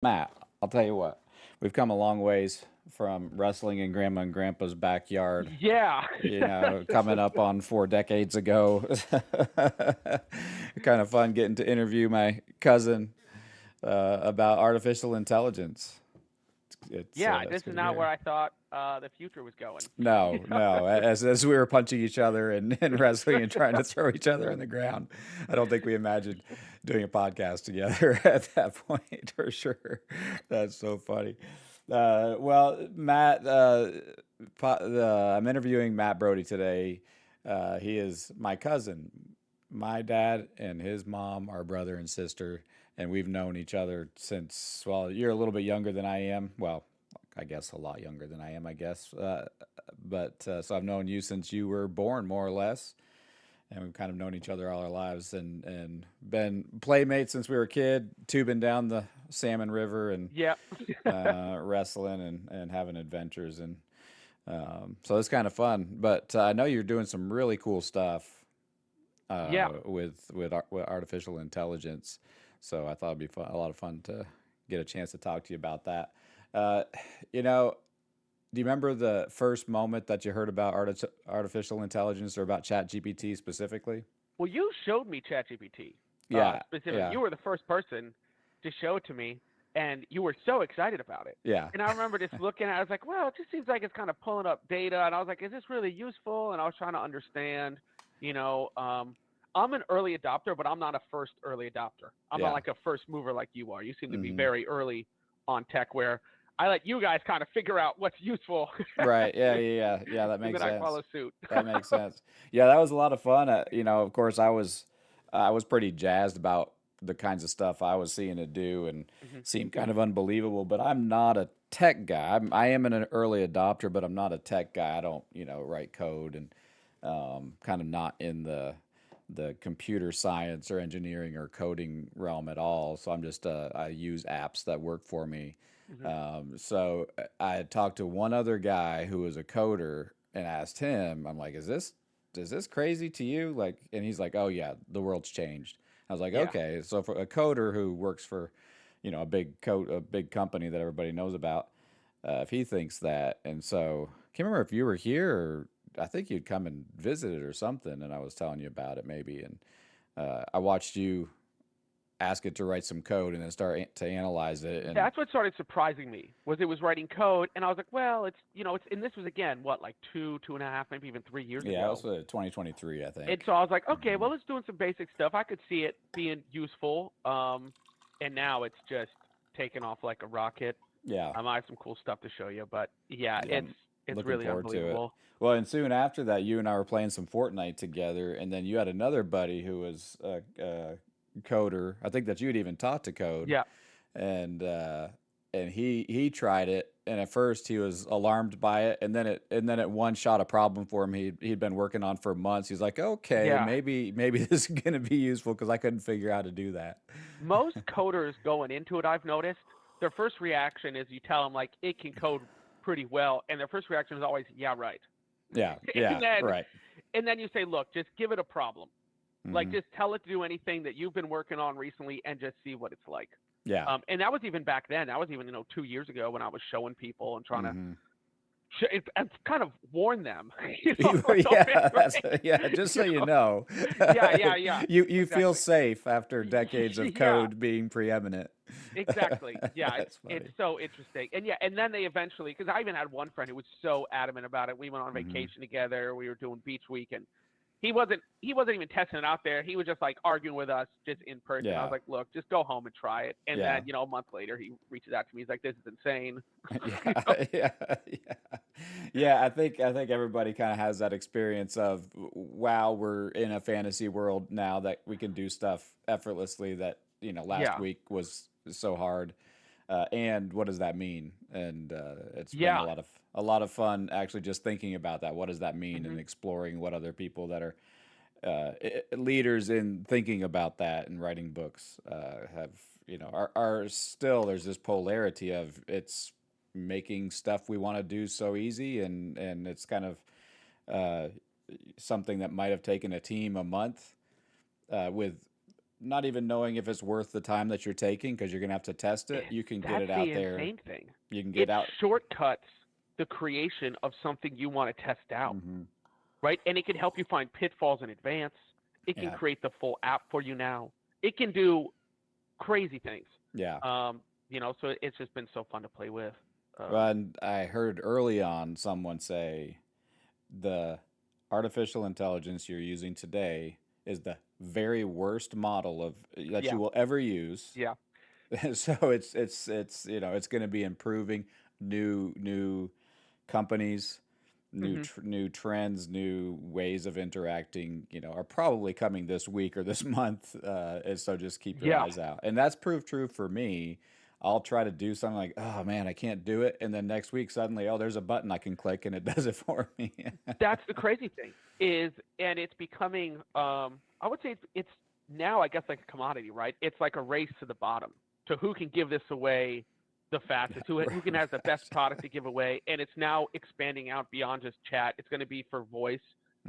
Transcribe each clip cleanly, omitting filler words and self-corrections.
Matt, I'll tell you what, we've come a long ways from wrestling in Grandma and Grandpa's backyard. Yeah. Coming up on 4 decades ago. Kind of fun getting to interview my cousin about artificial intelligence. Yeah, It's this is good to be not where here. I thought the future was going. You No, know? no. As we were punching each other and wrestling and trying to throw each other on the ground, I don't think we imagined doing a podcast together at that point for sure. That's so funny. Well, Matt, I'm interviewing Matt Brody today. He is my cousin. My dad and his mom are brother and sister, and we've known each other since, well, you're a little bit younger than I am. Well, I guess a lot younger than I am, I guess. So I've known you since you were born, more or less, and we've kind of known each other all our lives, and been playmates since we were a kid, tubing down the Salmon River and Yeah. wrestling and having adventures, and so it's kind of fun. But I know you're doing some really cool stuff Yeah. with artificial intelligence. So I thought it'd be a lot of fun to get a chance to talk to you about that. Uh, you know, do you remember the first moment that you heard about artificial intelligence or about ChatGPT specifically? Well, you showed me ChatGPT. Yeah, Specifically, yeah, you were the first person to show it to me, and you were so excited about it. yeah, And I remember just looking at it, I was like, well, it just seems like it's kind of pulling up data. And I was like, is this really useful? And I was trying to understand, you know, I'm an early adopter, but I'm not a first early adopter. I'm not yeah. like a first mover like you are. You seem to be Hmm. very early on tech, where I let you guys kind of figure out what's useful, Right. Yeah, yeah, yeah, yeah. That and makes then I sense. follow suit. That makes sense. Yeah, that was a lot of fun. Of course, I was pretty jazzed about the kinds of stuff I was seeing it do and Hmm. seemed kind of unbelievable. But I'm not a tech guy. I am an early adopter, but I'm not a tech guy. I don't, write code and kind of not in the computer science or engineering or coding realm at all. So I use apps that work for me. Hmm. I had talked to one other guy who was a coder and asked him, I'm like, is this crazy to you? Like, and he's like, oh yeah, the world's changed. I was like, Yeah. okay. So for a coder who works for, a big company that everybody knows about, if he thinks that, and so I can't remember if you were here or I think you'd come and visit it or something, and I was telling you about it maybe, and I watched you ask it to write some code and then start to analyze it, and That's what started surprising me was it was writing code, and I was like, well, it's and this was again what like 2.5, maybe even 3 years yeah, it ago. was 2023, I And think. so I was like, okay, Hmm. well, it's doing some basic stuff. I could see it being useful. And now it's just taken off like a rocket. Yeah, I have some cool stuff to show you, but yeah, yeah, it's I'm it's looking really forward to it. unbelievable. Well, and soon after that, you and I were playing some Fortnite together, and then you had another buddy who was a coder. I think that you had even taught to code, Yeah, and he tried it, and at first he was alarmed by it, and then it one shot a problem for him he'd been working on for months. He's like, okay, yeah. maybe this is gonna be useful because I couldn't figure out how to do that. Most coders going into it, I've noticed, their first reaction is you tell them like it can code pretty well, and their first reaction is always, yeah, right. Yeah, and yeah, then right. and then you say, look, just give it a problem. Like Hmm. just tell it to do anything that you've been working on recently and just see what it's like. Yeah. And that was even back then. That was even 2 years ago when I was showing people and trying to Hmm. and kind of warn them, don't be Yeah, afraid. yeah. Just so you you know, know, yeah, you feel exactly. safe after decades of Yeah, code being preeminent. exactly. Yeah, That's it's funny. so interesting. And yeah, and then they eventually, because I even had one friend who was so adamant about it. We went on Hmm. vacation together. We were doing beach week, and he wasn't even testing it out there. He was just like arguing with us just in person. I was Yeah, like, look, just go home and try it. And yeah. then a month later, he reaches out to me. He's like, this is insane. you Yeah, know? yeah, yeah, yeah. I think everybody kind of has that experience of wow, we're in a fantasy world now that we can do stuff effortlessly that last Yeah. week was so hard. And what does that mean? And it's been Yeah. a lot of fun actually just thinking about that. What does that mean? And Hmm. exploring what other people that are leaders in thinking about that and writing books have are still there's this polarity of it's making stuff we want to do so easy and it's kind of uh, something that might have taken a team a month with not even knowing if it's worth the time that you're taking because you're gonna have to test it. You can get That's it the out there. insane thing. You can get It out. shortcuts the creation of something you want to test out, Hmm. right? And it can help you find pitfalls in advance. It can Yeah, create the full app for you now. It can do crazy things. yeah. Um, so it's just been so fun to play with. Um, Well, and I heard early on someone say the artificial intelligence you're using today is the very worst model of that you yeah, will ever use. yeah, So it's it's going to be improving new companies, hmm new trends, new ways of interacting, are probably coming this week or this month. And so just keep your yeah. eyes out. And that's proved true for me. I'll try to do something like, oh man, I can't do it, and then next week suddenly, oh, there's a button I can click and it does it for me. That's the crazy thing and it's becoming. I would say it's now, I guess, like a commodity, right? It's like a race to the bottom to who can give this away the fastest, who can has the best product to give away, and it's now expanding out beyond just chat. It's going to be for voice,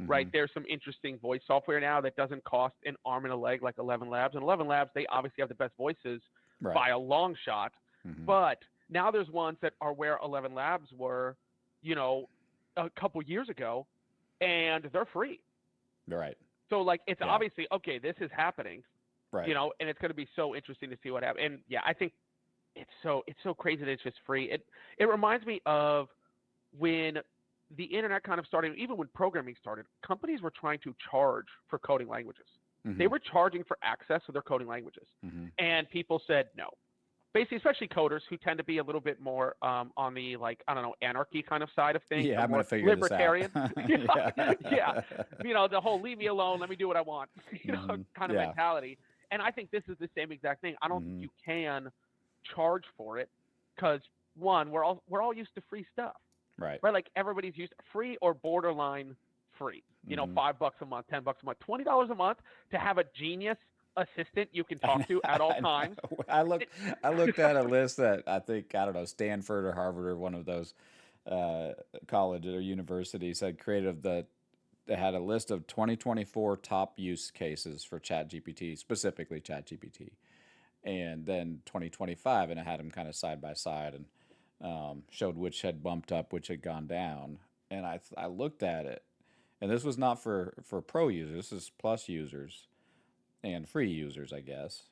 right? Hmm. There's some interesting voice software now that doesn't cost an arm and a leg like 11 Labs, and 11 Labs, they obviously have the best voices Right. by a long shot, Hmm. but now there's ones that are where 11 Labs were, you know, a couple years ago, and they're free. Right. So like it's Yeah. obviously okay, this is happening, Right. and it's going to be so interesting to see what happens. And yeah, I think it's so crazy that it's just free. It reminds me of when the internet kind of started, even when programming started, companies were trying to charge for coding languages. They Hmm. were charging for access to their coding languages. Hmm. And people said no. Basically, especially coders who tend to be a little bit more on the, like, I don't know, anarchy kind of side of things. Yeah, They're I'm gonna more figure this out. libertarian. Yeah. Yeah, yeah. The whole leave me alone, let me do what I want, Hmm. kind of Yeah. mentality. And I think this is the same exact thing. I don't think Hmm. you can charge for it because one, we're all used to free stuff, Right. right? Like everybody's used free or borderline free. Hmm. $5 a month, $10 a month, $20 a month to have a genius assistant you can I talk know, to at all I times. know. I looked at a list that I think, I don't know, Stanford or Harvard or one of those uh, college or universities had created they had a list of 2024 top use cases for ChatGPT, specifically ChatGPT, and then 2025, and it had them kind of side by side and showed which had bumped up, which had gone down. And I looked at it, and this was not for pro users. This is plus users and free users, I guess.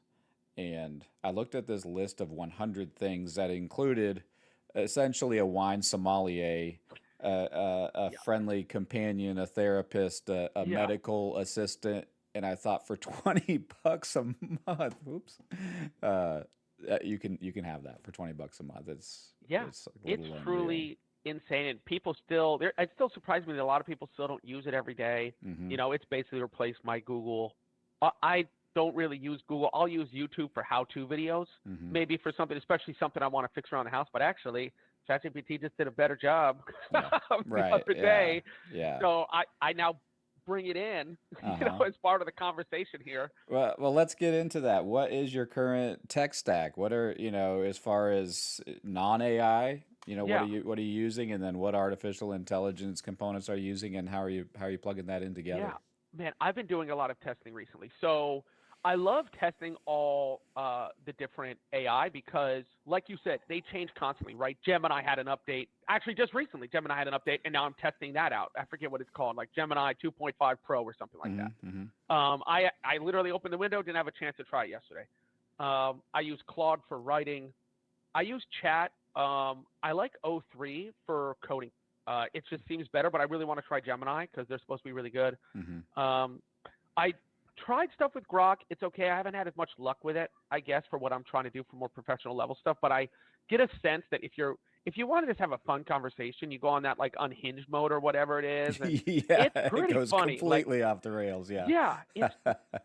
And I looked at this list of 100 things that included essentially a wine sommelier, a Yeah, friendly companion, a therapist, a yeah, medical assistant, and I thought for $20 a month, oops, uh, you can have that for $20 a month. yeah. It's a It's little unreal. truly insane, and people still. It still surprises me that a lot of people still don't use it every day. Hmm. It's basically replaced my Google. I don't really use Google. I'll use YouTube for how-to videos, Hmm. maybe for something, especially something I want to fix around the house. But actually, ChatGPT just did a better job Yeah. the Right. other Yeah. day, Yeah. so I now bring it in, Uh huh. as part of the conversation here. Well, let's get into that. What is your current tech stack? What are, as far as non AI, Yeah. what are you using, and then what artificial intelligence components are you using, and how are you plugging that in Yeah, together? man, I've been doing a lot of testing recently. So I love testing all the different AI because, like you said, they change constantly, right? Gemini had an update. Actually, just recently, Gemini had an update, and now I'm testing that out. I forget what it's called, like Gemini 2.5 Pro or something like that. Mm-hmm. Mm-hmm. I literally opened the window, didn't have a chance to try it yesterday. I use Claude for writing. I use chat. I like O3 for coding. It just seems better, but I really want to try Gemini because they're supposed to be really good. Mm-hmm. Um, I tried stuff with Grok. It's okay. I haven't had as much luck with it, I guess, for what I'm trying to do for more professional level stuff. But I get a sense that if you want to just have a fun conversation, you go on that like unhinged mode or whatever it is, and Yeah, it's it pretty goes funny. Like, completely off the rails. Yeah. yeah,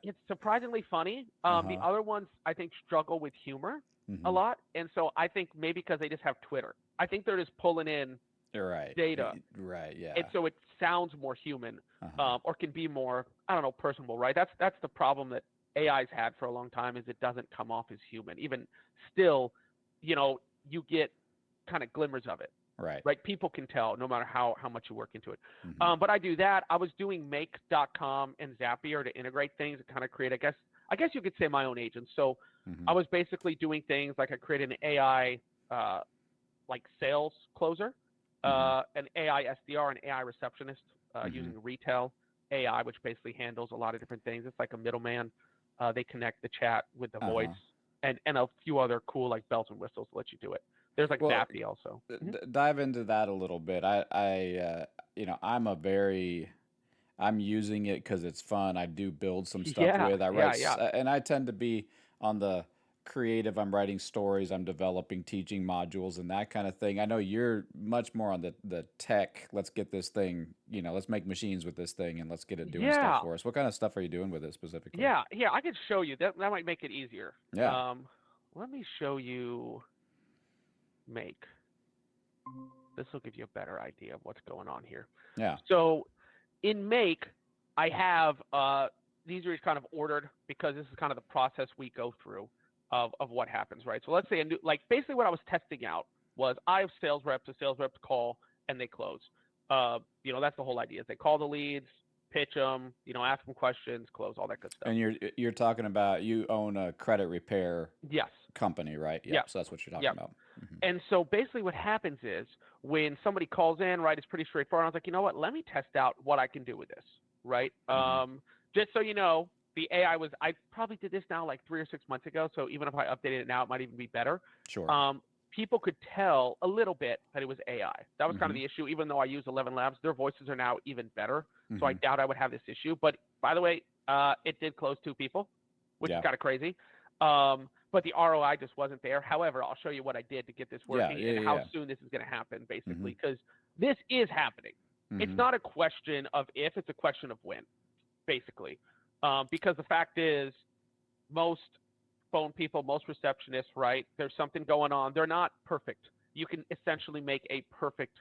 it's surprisingly funny. The Uh-huh. other ones I think struggle with humor a Mm-hmm. lot, and so I think maybe because they just have Twitter, I think they're just pulling in You're right. data, Right. and Yeah. so it sounds more human, Uh-huh. or can be more, I don't know, personable, right? That's the problem that AI's had for a long time, is it doesn't come off as human. Even still, you get kind of glimmers of it, Right. right? People can tell no matter how much you work into it. Mm-hmm. But I do that. I was doing make.com and Zapier to integrate things and kind of create, I guess, I guess you could say my own agent. So Mm-hmm. I was basically doing things like I created an AI like sales closer, Mm-hmm. an AI SDR, an AI receptionist Mm-hmm. using retail AI, which basically handles a lot of different things. It's like a middleman. They connect the chat with the voice Uh-huh. and a few other cool like bells and whistles to let you do it. There's like Well, Vappy also. dive into that a little bit. I'm a very, I'm using it because it's fun. I do build some stuff Yeah, with. I write, yeah, yeah. and I tend to be on the creative. I'm writing stories. I'm developing teaching modules and that kind of thing. I know you're much more on the tech. Let's get this thing. Let's make machines with this thing and let's get it doing stuff Yeah, for us. What kind of stuff are you doing with it specifically? yeah, yeah. I could show you. That might make it easier. Yeah. Let me show you Make. This will give you a better idea of what's going on here. Yeah. So in Make, I have these are kind of ordered because this is kind of the process we go through of what happens, right? So let's say like basically what I was testing out was I have the sales reps call and they close. That's the whole idea. Is they call the leads, pitch them, ask them questions, close, all that good stuff. And you're talking about you own a credit repair Yes. company, right? Yep. Yep. So that's what you're talking Yep. about. Hmm. And so basically what happens is when somebody calls in, right, it's pretty straightforward. I was like, you know what? Let me test out what I can do with this, right? Hmm. Just so you know, the AI I probably did this now like 3 or 6 months ago. So even if I updated it now, it might even be better. Sure. People could tell a little bit that it was AI. That was kind of Hmm. the issue. Even though I use 11 Labs, their voices are now even better. So I Hmm. doubt I would have this issue. But by the way, it did close 2 people, which is Yeah. kind of crazy. But the ROI just wasn't there. However, I'll show you what I did to get this Yeah. working Yeah. and Yeah. how Yeah. soon this is going to happen, Hmm. basically, because this is happening. It's Hmm. not a question of if, it's a question of when, basically. Because the fact is, most phone people, most receptionists, right, there's something going on. They're not perfect. You can essentially make a perfect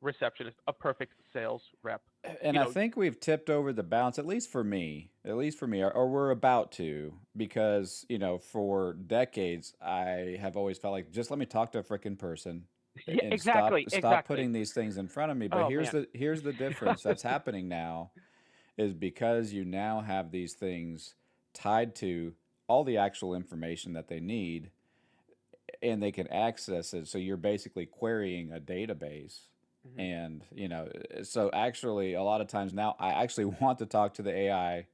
receptionist, a perfect sales rep. And You I know, think we've tipped over the balance, at least for me, or we're about to, because for decades I have always felt like just let me talk to a freaking person, yeah, and stop exactly, stop exactly. putting these things in front of me. But Oh here's man. the difference that's happening now is because you now have these things tied to all the actual information that they need and they can access it. So you're basically querying a database. Mhm. And, so actually, a lot of times now, I actually want to talk to the AI,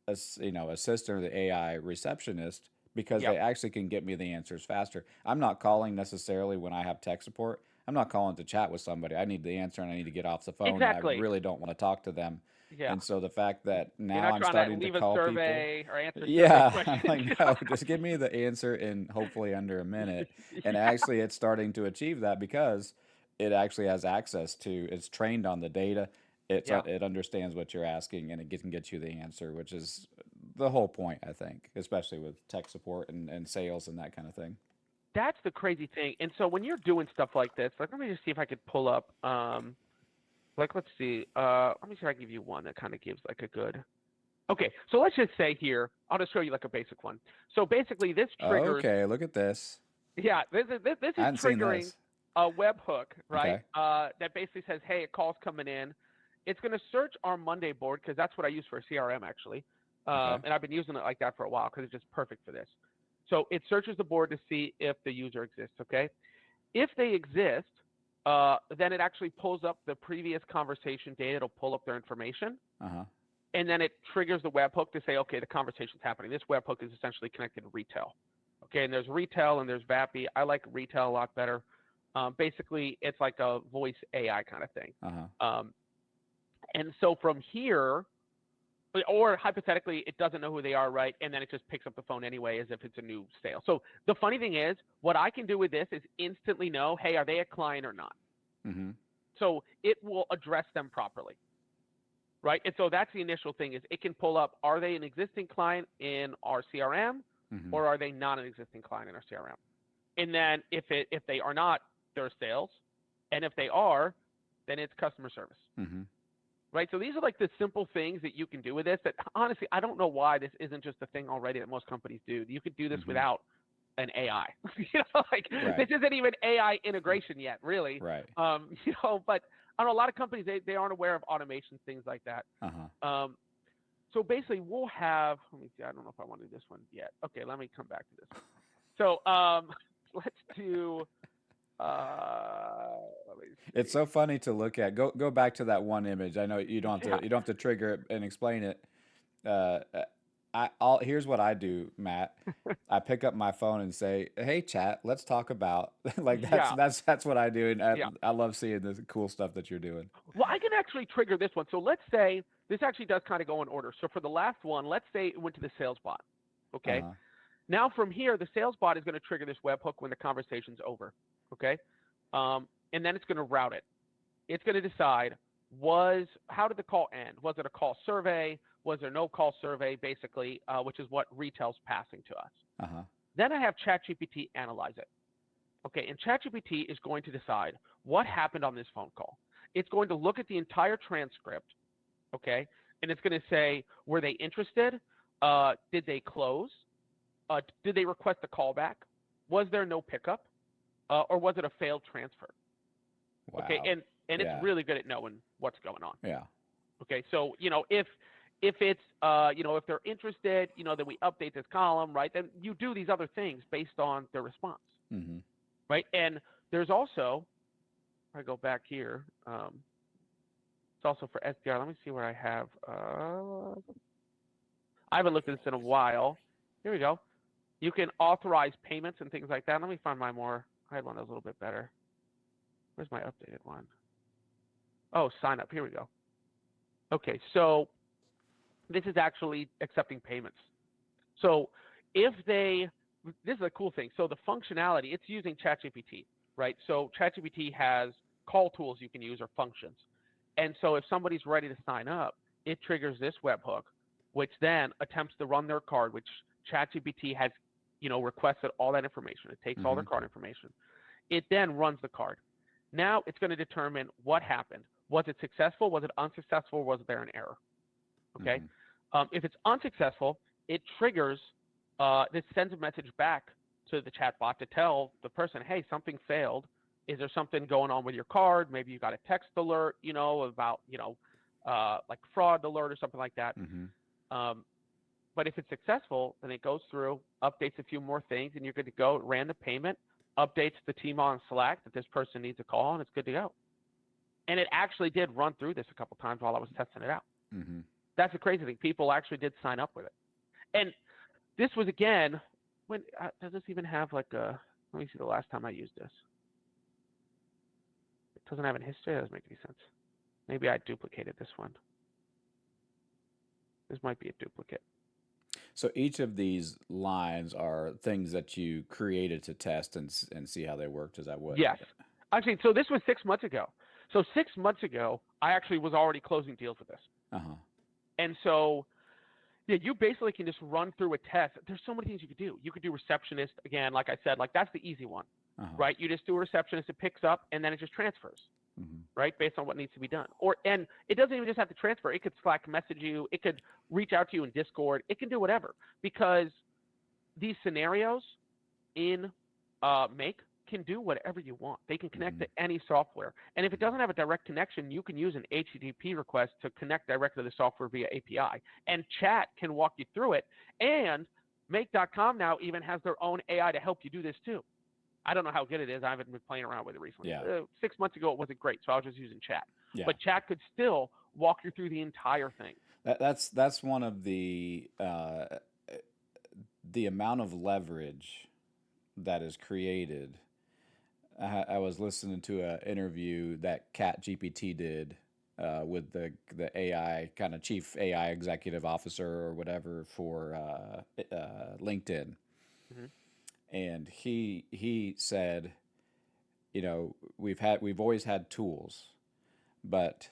assistant or the AI receptionist because Yep. they actually can get me the answers faster. I'm not calling necessarily when I have tech support. I'm not calling to chat with somebody. I need the answer and I need to get off the phone and I Exactly. really don't want to talk to them. Yeah. And so the fact that You're now not I'm trying to starting to leave a call people, survey or answer survey yeah, I'm questions. like, no, just give me the answer in hopefully under a minute. And actually, it's starting to achieve that because it actually has access to, it's trained on the data. Yeah. It understands what you're asking and it can get you the answer, which is the whole point, I think, especially with tech support and sales and that kind of thing. That's the crazy thing. And so when you're doing stuff like this, like let me just see if I could pull up like let's see. Let me see if I can give you one that kind of gives like a good. Okay, so let's just say here, I'll just show you like a basic one. So basically this triggers, Okay, look at this. yeah, this I is hadn't seen triggering this. a webhook, right? Okay, That basically says, hey, a call's coming in. It's going to search our Monday board because that's what I use for a CRM actually. okay, And I've been using it like that for a while because it's just perfect for this. So it searches the board to see if the user exists, okay? If they exist, then it actually pulls up the previous conversation data. It'll pull up their information. uh huh, And then it triggers the webhook to say, okay, the conversation's happening. This webhook is essentially connected to retail. Okay, and there's retail and there's Vappy. I like retail a lot better. Basically, it's like a voice AI kind of thing. uh huh. Um, and so from here, or hypothetically, it doesn't know who they are, right? And then it just picks up the phone anyway as if it's a new sale. So the funny thing is, what I can do with this is instantly know, hey, are they a client or not? Mm-hmm. So it will address them properly, right? And so that's the initial thing is it can pull up, are they an existing client in our CRM Mm-hmm. or are they not an existing client in our CRM? And then if they are not, they're sales. And if they are, then it's customer service. Mm-hmm. Right? So these are like the simple things that you can do with this that honestly, I don't know why this isn't just a thing already that most companies do. You could do this Mm-hmm. without an AI. Like this Right, isn't even AI integration yet, really. right, But I don't know, a lot of companies they aren't aware of automations, things like that. uh huh. Um, So basically, we'll have. Let me see. I don't know if I want to do this one yet. Okay, let me come back to this one. So let's do. Let me It's see. so funny to look at. Go back to that one image. I know Yeah. you don't have to trigger it and explain it. Uh, I'll here's what I do, Matt. I pick up my phone and say, "Hey, chat, let's talk about." Like Yeah. that's what I do, and Yeah. I love seeing the cool stuff that you're doing. Well, I can actually trigger this one. So let's say this actually does kind of go in order. So for the last one, let's say it went to the sales bot. Uh Okay. huh. Now from here, the sales bot is going to trigger this webhook when the conversation's over. Okay. And then it's going to route it. It's going to decide how did the call end? Was it a call survey? Was there no call survey? Basically, which is what retail's passing to us. Uh huh. Then I have ChatGPT analyze it. Okay, and ChatGPT is going to decide what happened on this phone call. It's going to look at the entire transcript, okay, and it's going to say, were they interested? Did they close? Did they request a callback? Was there no pickup? Or was it a failed transfer? Okay, Wow. and it's Yeah. really good at knowing what's going on. Yeah. Okay, so if it's if they're interested, then we update this column, right? Then you do these other things based on their response, Mm-hmm. right? And there's also, if I go back here, it's also for SDR. Let me see where I have. I haven't looked at this in a while. Here we go. You can authorize payments and things like that. Let me find my more. I had one that was a little bit better. Where's my updated one? Oh, sign up. Here we go. Okay, so this is actually accepting payments. So if this is a cool thing. So the functionality, it's using ChatGPT, right? So ChatGPT has call tools you can use or functions. And so if somebody's ready to sign up, it triggers this webhook, which then attempts to run their card, which ChatGPT has, requested all that information. It takes all Mm-hmm. their card information. It then runs the card. Now it's going to determine what happened. Was it successful? Was it unsuccessful? Was there an error? Okay. Mm-hmm. If it's unsuccessful, it triggers, this sends a message back to the chatbot to tell the person, hey, something failed. Is there something going on with your card? Maybe you got a text alert, about, like fraud alert or something like that. Mm-hmm. Um, but if it's successful, then it goes through, updates a few more things, and you're good to go. It ran the payment, updates the team on Slack that this person needs a call, and it's good to go. And it actually did run through this a couple times while I was testing it out. Mm-hmm. That's the crazy thing. People actually did sign up with it. And this was, again, when does this even have like a? Let me see the last time I used this. It doesn't have a history. That doesn't make any sense. Maybe I duplicated this one. This might be a duplicate. So each of these lines are things that you created to test and see how they worked. Is that what? Yes. Actually, so this was 6 months ago. So 6 months ago, I actually was already closing deals with this. Uh huh. And so, yeah, you basically can just run through a test. There's so many things you could do. You could do receptionist, again, like I said, like that's the easy one, Uh huh. right? You just do a receptionist, it picks up, and then it just transfers, Mm-hmm. right, based on what needs to be done. And it doesn't even just have to transfer. It could Slack message you. It could reach out to you in Discord. It can do whatever, because these scenarios in Make can do whatever you want. They can connect Mm-hmm. to any software. And if it doesn't have a direct connection, you can use an HTTP request to connect directly to the software via API. And chat can walk you through it. And Make.com now even has their own AI to help you do this too. I don't know how good it is. I haven't been playing around with it recently. Yeah. 6 months ago, it wasn't great, so I was just using chat. Yeah. But chat could still walk you through the entire thing. That's one of the amount of leverage that is created. I was listening to an interview that ChatGPT did with the AI kind of chief AI executive officer or whatever for LinkedIn, Mm-hmm. and he said, we've always had tools, but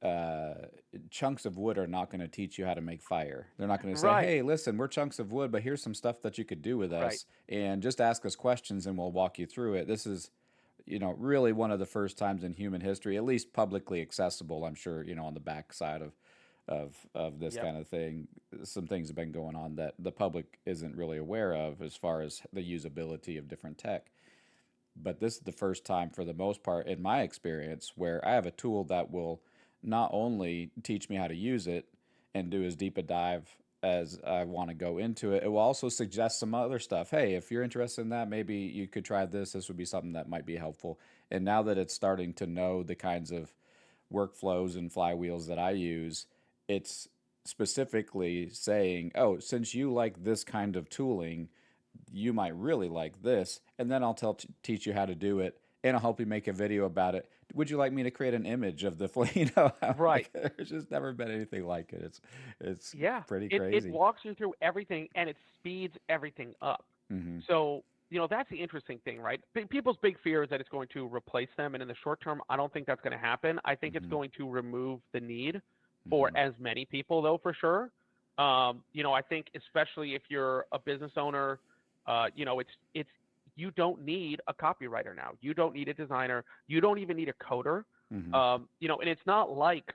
uh, chunks of wood are not going to teach you how to make fire. They're not going to say, Right, "Hey, listen, we're chunks of wood, but here's some stuff that you could do with right. us, and just ask us questions, and we'll walk you through it." This is, really one of the first times in human history, at least publicly accessible. I'm sure, on the backside of this Yep. kind of thing, some things have been going on that the public isn't really aware of as far as the usability of different tech. But this is the first time, for the most part, in my experience, where I have a tool that will not only teach me how to use it and do as deep a dive as I want to go into it. It will also suggest some other stuff. Hey, if you're interested in that, maybe you could try this. This would be something that might be helpful. And now that it's starting to know the kinds of workflows and flywheels that I use, it's specifically saying, oh, since you like this kind of tooling, you might really like this. And then I'll teach you how to do it, and I'll help you make a video about it. Would you like me to create an image of the, I'm Right. like, there's just never been anything like it. It's Yeah. pretty It crazy. walks you through everything and it speeds everything up. Mm-hmm. So, that's the interesting thing, right? People's big fear is that it's going to replace them. And in the short term, I don't think that's going to happen. I think it's Mm-hmm. going to remove the need for Mm-hmm. as many people, though, for sure. I think especially if you're a business owner, it's you don't need a copywriter now. You don't need a designer. You don't even need a coder. Mm-hmm. And it's not like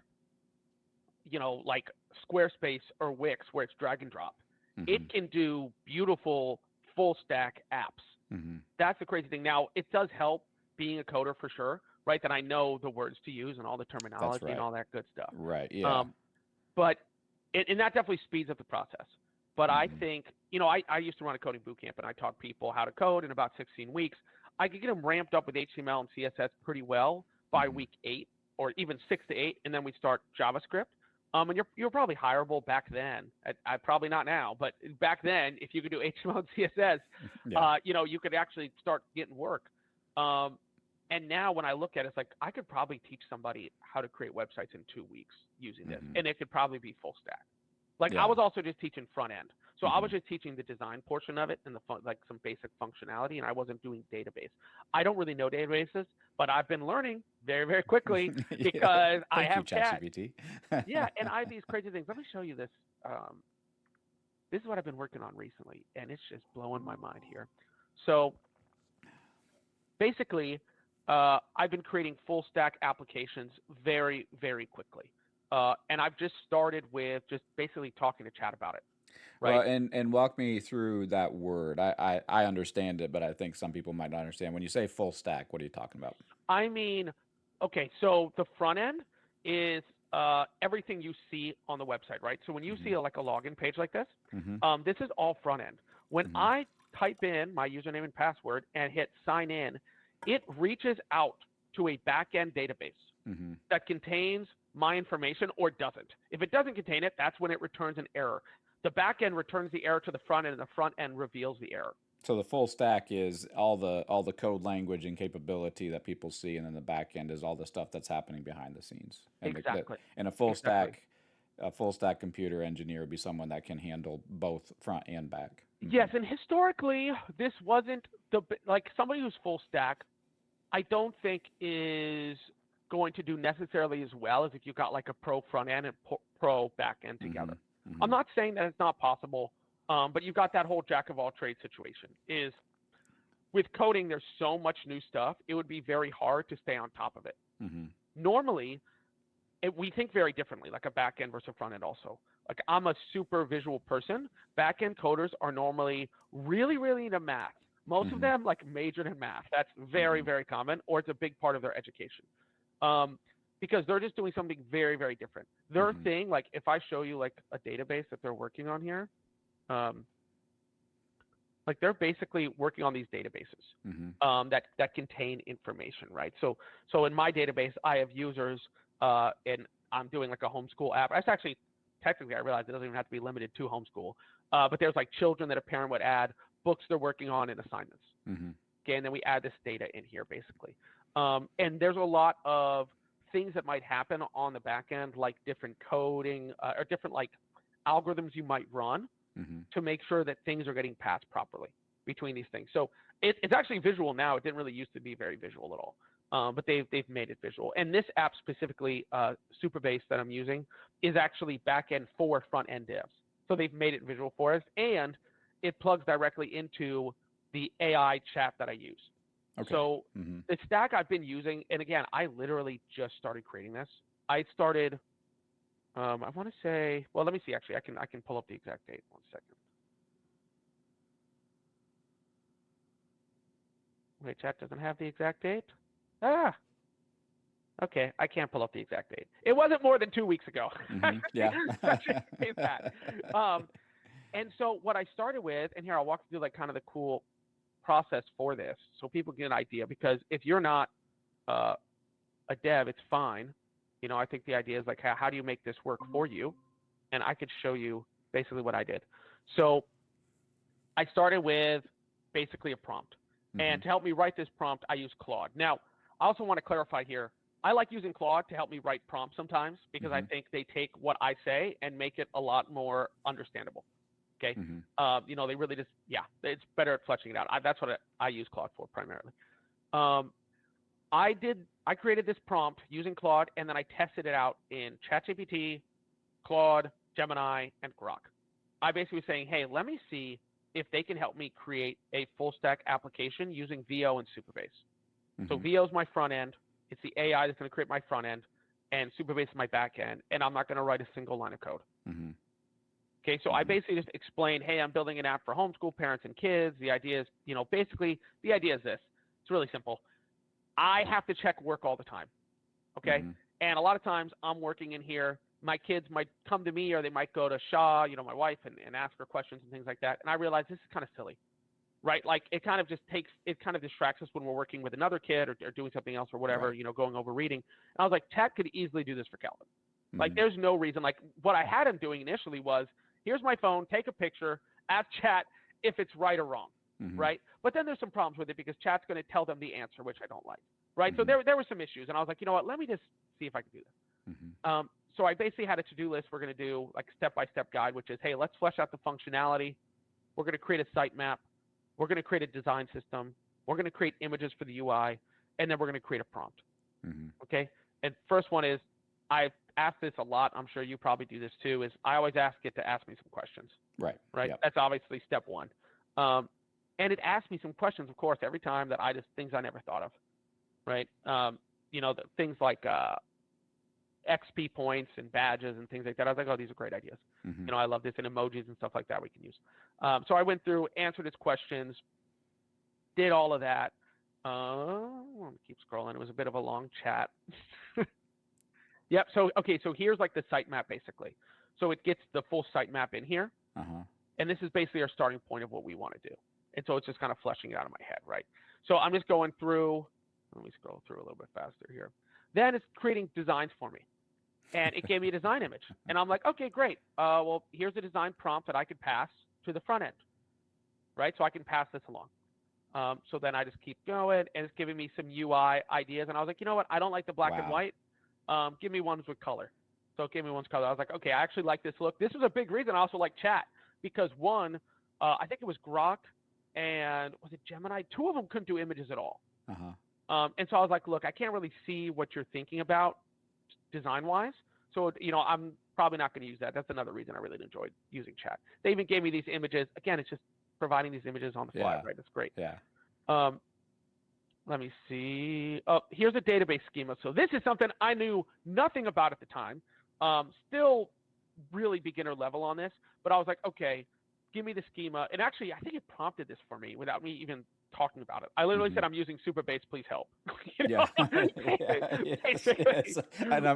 Squarespace or Wix where it's drag and drop. Mm-hmm. It can do beautiful full stack apps. Mm-hmm. That's the crazy thing. Now, it does help being a coder for sure, right? That I know the words to use and all the That's terminology and right. all that good stuff. Right. Yeah. Um, but and that definitely speeds up the process. But I Mm-hmm. think, I used to run a coding boot camp and I taught people how to code in about 16 weeks. I could get them ramped up with HTML and CSS pretty well by Mm-hmm. week 8 or even 6 to 8, and then we start JavaScript. And you're probably hireable back then. I probably not now, but back then, if you could do HTML and CSS, Yeah. you could actually start getting work. Um, and now when I look at it, it's like I could probably teach somebody how to create websites in 2 weeks using this, Mm-hmm. and it could probably be full stack. Like I Yeah. was also just teaching front end, so I Mm-hmm. was just teaching the design portion of it and like some basic functionality, and I wasn't doing database. I don't really know databases, but I've been learning very, very quickly Yeah. because I Thank you, have chat. ChatGPT. Yeah, and I have these crazy things. Let me show you this. This is what I've been working on recently, and it's just blowing my mind here. So basically, I've been creating full stack applications very, very quickly. And I've just started with just basically talking to chat about it, Well, right? and walk me through that word. I understand it, but I think some people might not understand. When you say full stack, what are you talking about? I mean, okay, so the front end is everything you see on the website, right? So when you Mm-hmm. see like a login page like Mm-hmm. this is all front end. When Mm-hmm. I type in my username and password and hit sign in, it reaches out to a back end database Mm-hmm. that contains my information or doesn't. If it doesn't contain it, that's when it returns an error. The back end returns the error to the front end, and the front end reveals the error. So the full stack is all the code language and capability that people see, and then the back end is all the stuff that's happening behind the scenes. Exactly. And Exactly. a full stack computer engineer would be someone that can handle both front and back. Mm-hmm. Yes, and historically, this wasn't like somebody who's full stack. I don't think is going to do necessarily as well as if you got like a pro front end and pro back end Mm-hmm. together. I'm Mm-hmm. not saying that it's not possible, but you've got that whole jack of all trades situation. Is with coding, there's so much new stuff, it would be very hard to stay on top of it. Mm-hmm. Normally, we think very differently, like a back end versus a front end also. Like I'm a super visual person. Back end coders are normally really, really into math. Most of Mm-hmm. them like majored in math. That's very, Mm-hmm. very common, or it's a big part of their education. Um, because they're just doing something very, very different. Their Mm-hmm. thing, like if I show you like a database that they're working on here, um, like they're basically working on these databases Mm-hmm. that contain information, right? So in my database, I have users, and I'm doing like a homeschool app. That's actually technically I realize it doesn't even have to be limited to homeschool, but there's like children that a parent would add, books they're working on, and assignments. Mm-hmm. Okay, and then we add this data in here basically, and there's a lot of things that might happen on the back end, like different coding or different like algorithms you might run Mm-hmm. to make sure that things are getting passed properly between these things. So it's actually visual now. It didn't really used to be very visual at all, but they've made it visual. And this app specifically, Supabase that I'm using, is actually back end for front end devs. So they've made it visual for us, and it plugs directly into the AI chat that I use. Okay. So Mm-hmm. the stack I've been using, and again, I literally just started creating this. I started I want to say, well, let me see. Actually, I can pull up the exact date. 1 second. Wait, chat doesn't have the exact date. Ah, Okay, I can't pull up the exact date. It wasn't more than 2 weeks ago. Yeah. I should say that. And so what I started with, and here I'll walk you through like kind of the cool process for this, so people get an idea. Because if you're not a dev, it's fine. I think the idea is like, how do you make this work for you? And I could show you basically what I did. So I started with basically a prompt. And to help me write this prompt, I use Claude. Now, I also want to clarify here, I like using Claude to help me write prompts sometimes because I think they take what I say and make it a lot more understandable. Okay. They really just, it's better at fleshing it out. That's what I use Claude for primarily. I created this prompt using Claude, and then I tested it out in ChatGPT, Claude, Gemini, and Grok. I basically was saying, hey, let me see if they can help me create a full stack application using VO and Supabase. So VO is my front end. It's the AI that's going to create my front end, and Supabase is my back end, and I'm not going to write a single line of code. Okay, so I basically just explained, hey, I'm building an app for homeschool parents and kids. The idea is, basically the idea is this. It's really simple. I have to check work all the time, okay? And a lot of times I'm working in here. My kids might come to me, or they might go to Shaw, my wife, and ask her questions and things like that. And I realize this is kind of silly, right? Like it kind of distracts us when we're working with another kid or doing something else or whatever, going over reading. And I was like, Chat could easily do this for Calvin. Like there's no reason. Like what I had him doing initially was, here's my phone, take a picture, ask Chat if it's right or wrong, right? But then there's some problems with it because Chat's going to tell them the answer, which I don't like, right? So there were some issues, and I was like, you know what? Let me just see if I can do this. So I basically had a to-do list. We're going to do like a step-by-step guide, which is, hey, let's flesh out the functionality. We're going to create a sitemap. We're going to create a design system. We're going to create images for the UI, and then we're going to create a prompt. Okay? And first one is, I've asked this a lot. I'm sure you probably do this too, is I always ask it to ask me some questions. Right? Yep. That's obviously step one. And it asks me some questions, of course, every time that things I never thought of, right? Things like XP points and badges and things like that. I was like, oh, these are great ideas. I love this, and emojis and stuff like that we can use. So I went through, answered its questions, did all of that. Let me keep scrolling. It was a bit of a long chat. Yep. So, okay. So here's like the sitemap basically. So it gets the full sitemap in here. And this is basically our starting point of what we want to do. And so it's just kind of fleshing it out in my head, right? So I'm just going through, let me scroll through a little bit faster here. Then it's creating designs for me. And it gave me a design image. And I'm like, okay, great. Well, here's a design prompt that I could pass to the front end, right? So I can pass this along. So then I just keep going, and it's giving me some UI ideas. And I was like, you know what? I don't like the black and white. Give me ones with color. So it gave me ones color. I was like, okay, I actually like this look. This was a big reason I also like Chat, because one, I think it was Grok and was it Gemini? Two of them couldn't do images at all. And so I was like, look, I can't really see what you're thinking about design-wise. So, I'm probably not going to use that. That's another reason I really enjoyed using Chat. They even gave me these images. Again, it's just providing these images on the fly, right? That's great. Let me see. Oh, here's a database schema. So this is something I knew nothing about at the time. Still really beginner level on this, but I was like, okay, give me the schema. And actually, I think it prompted this for me without me even talking about it. I literally said, I'm using Supabase, please help. Yes.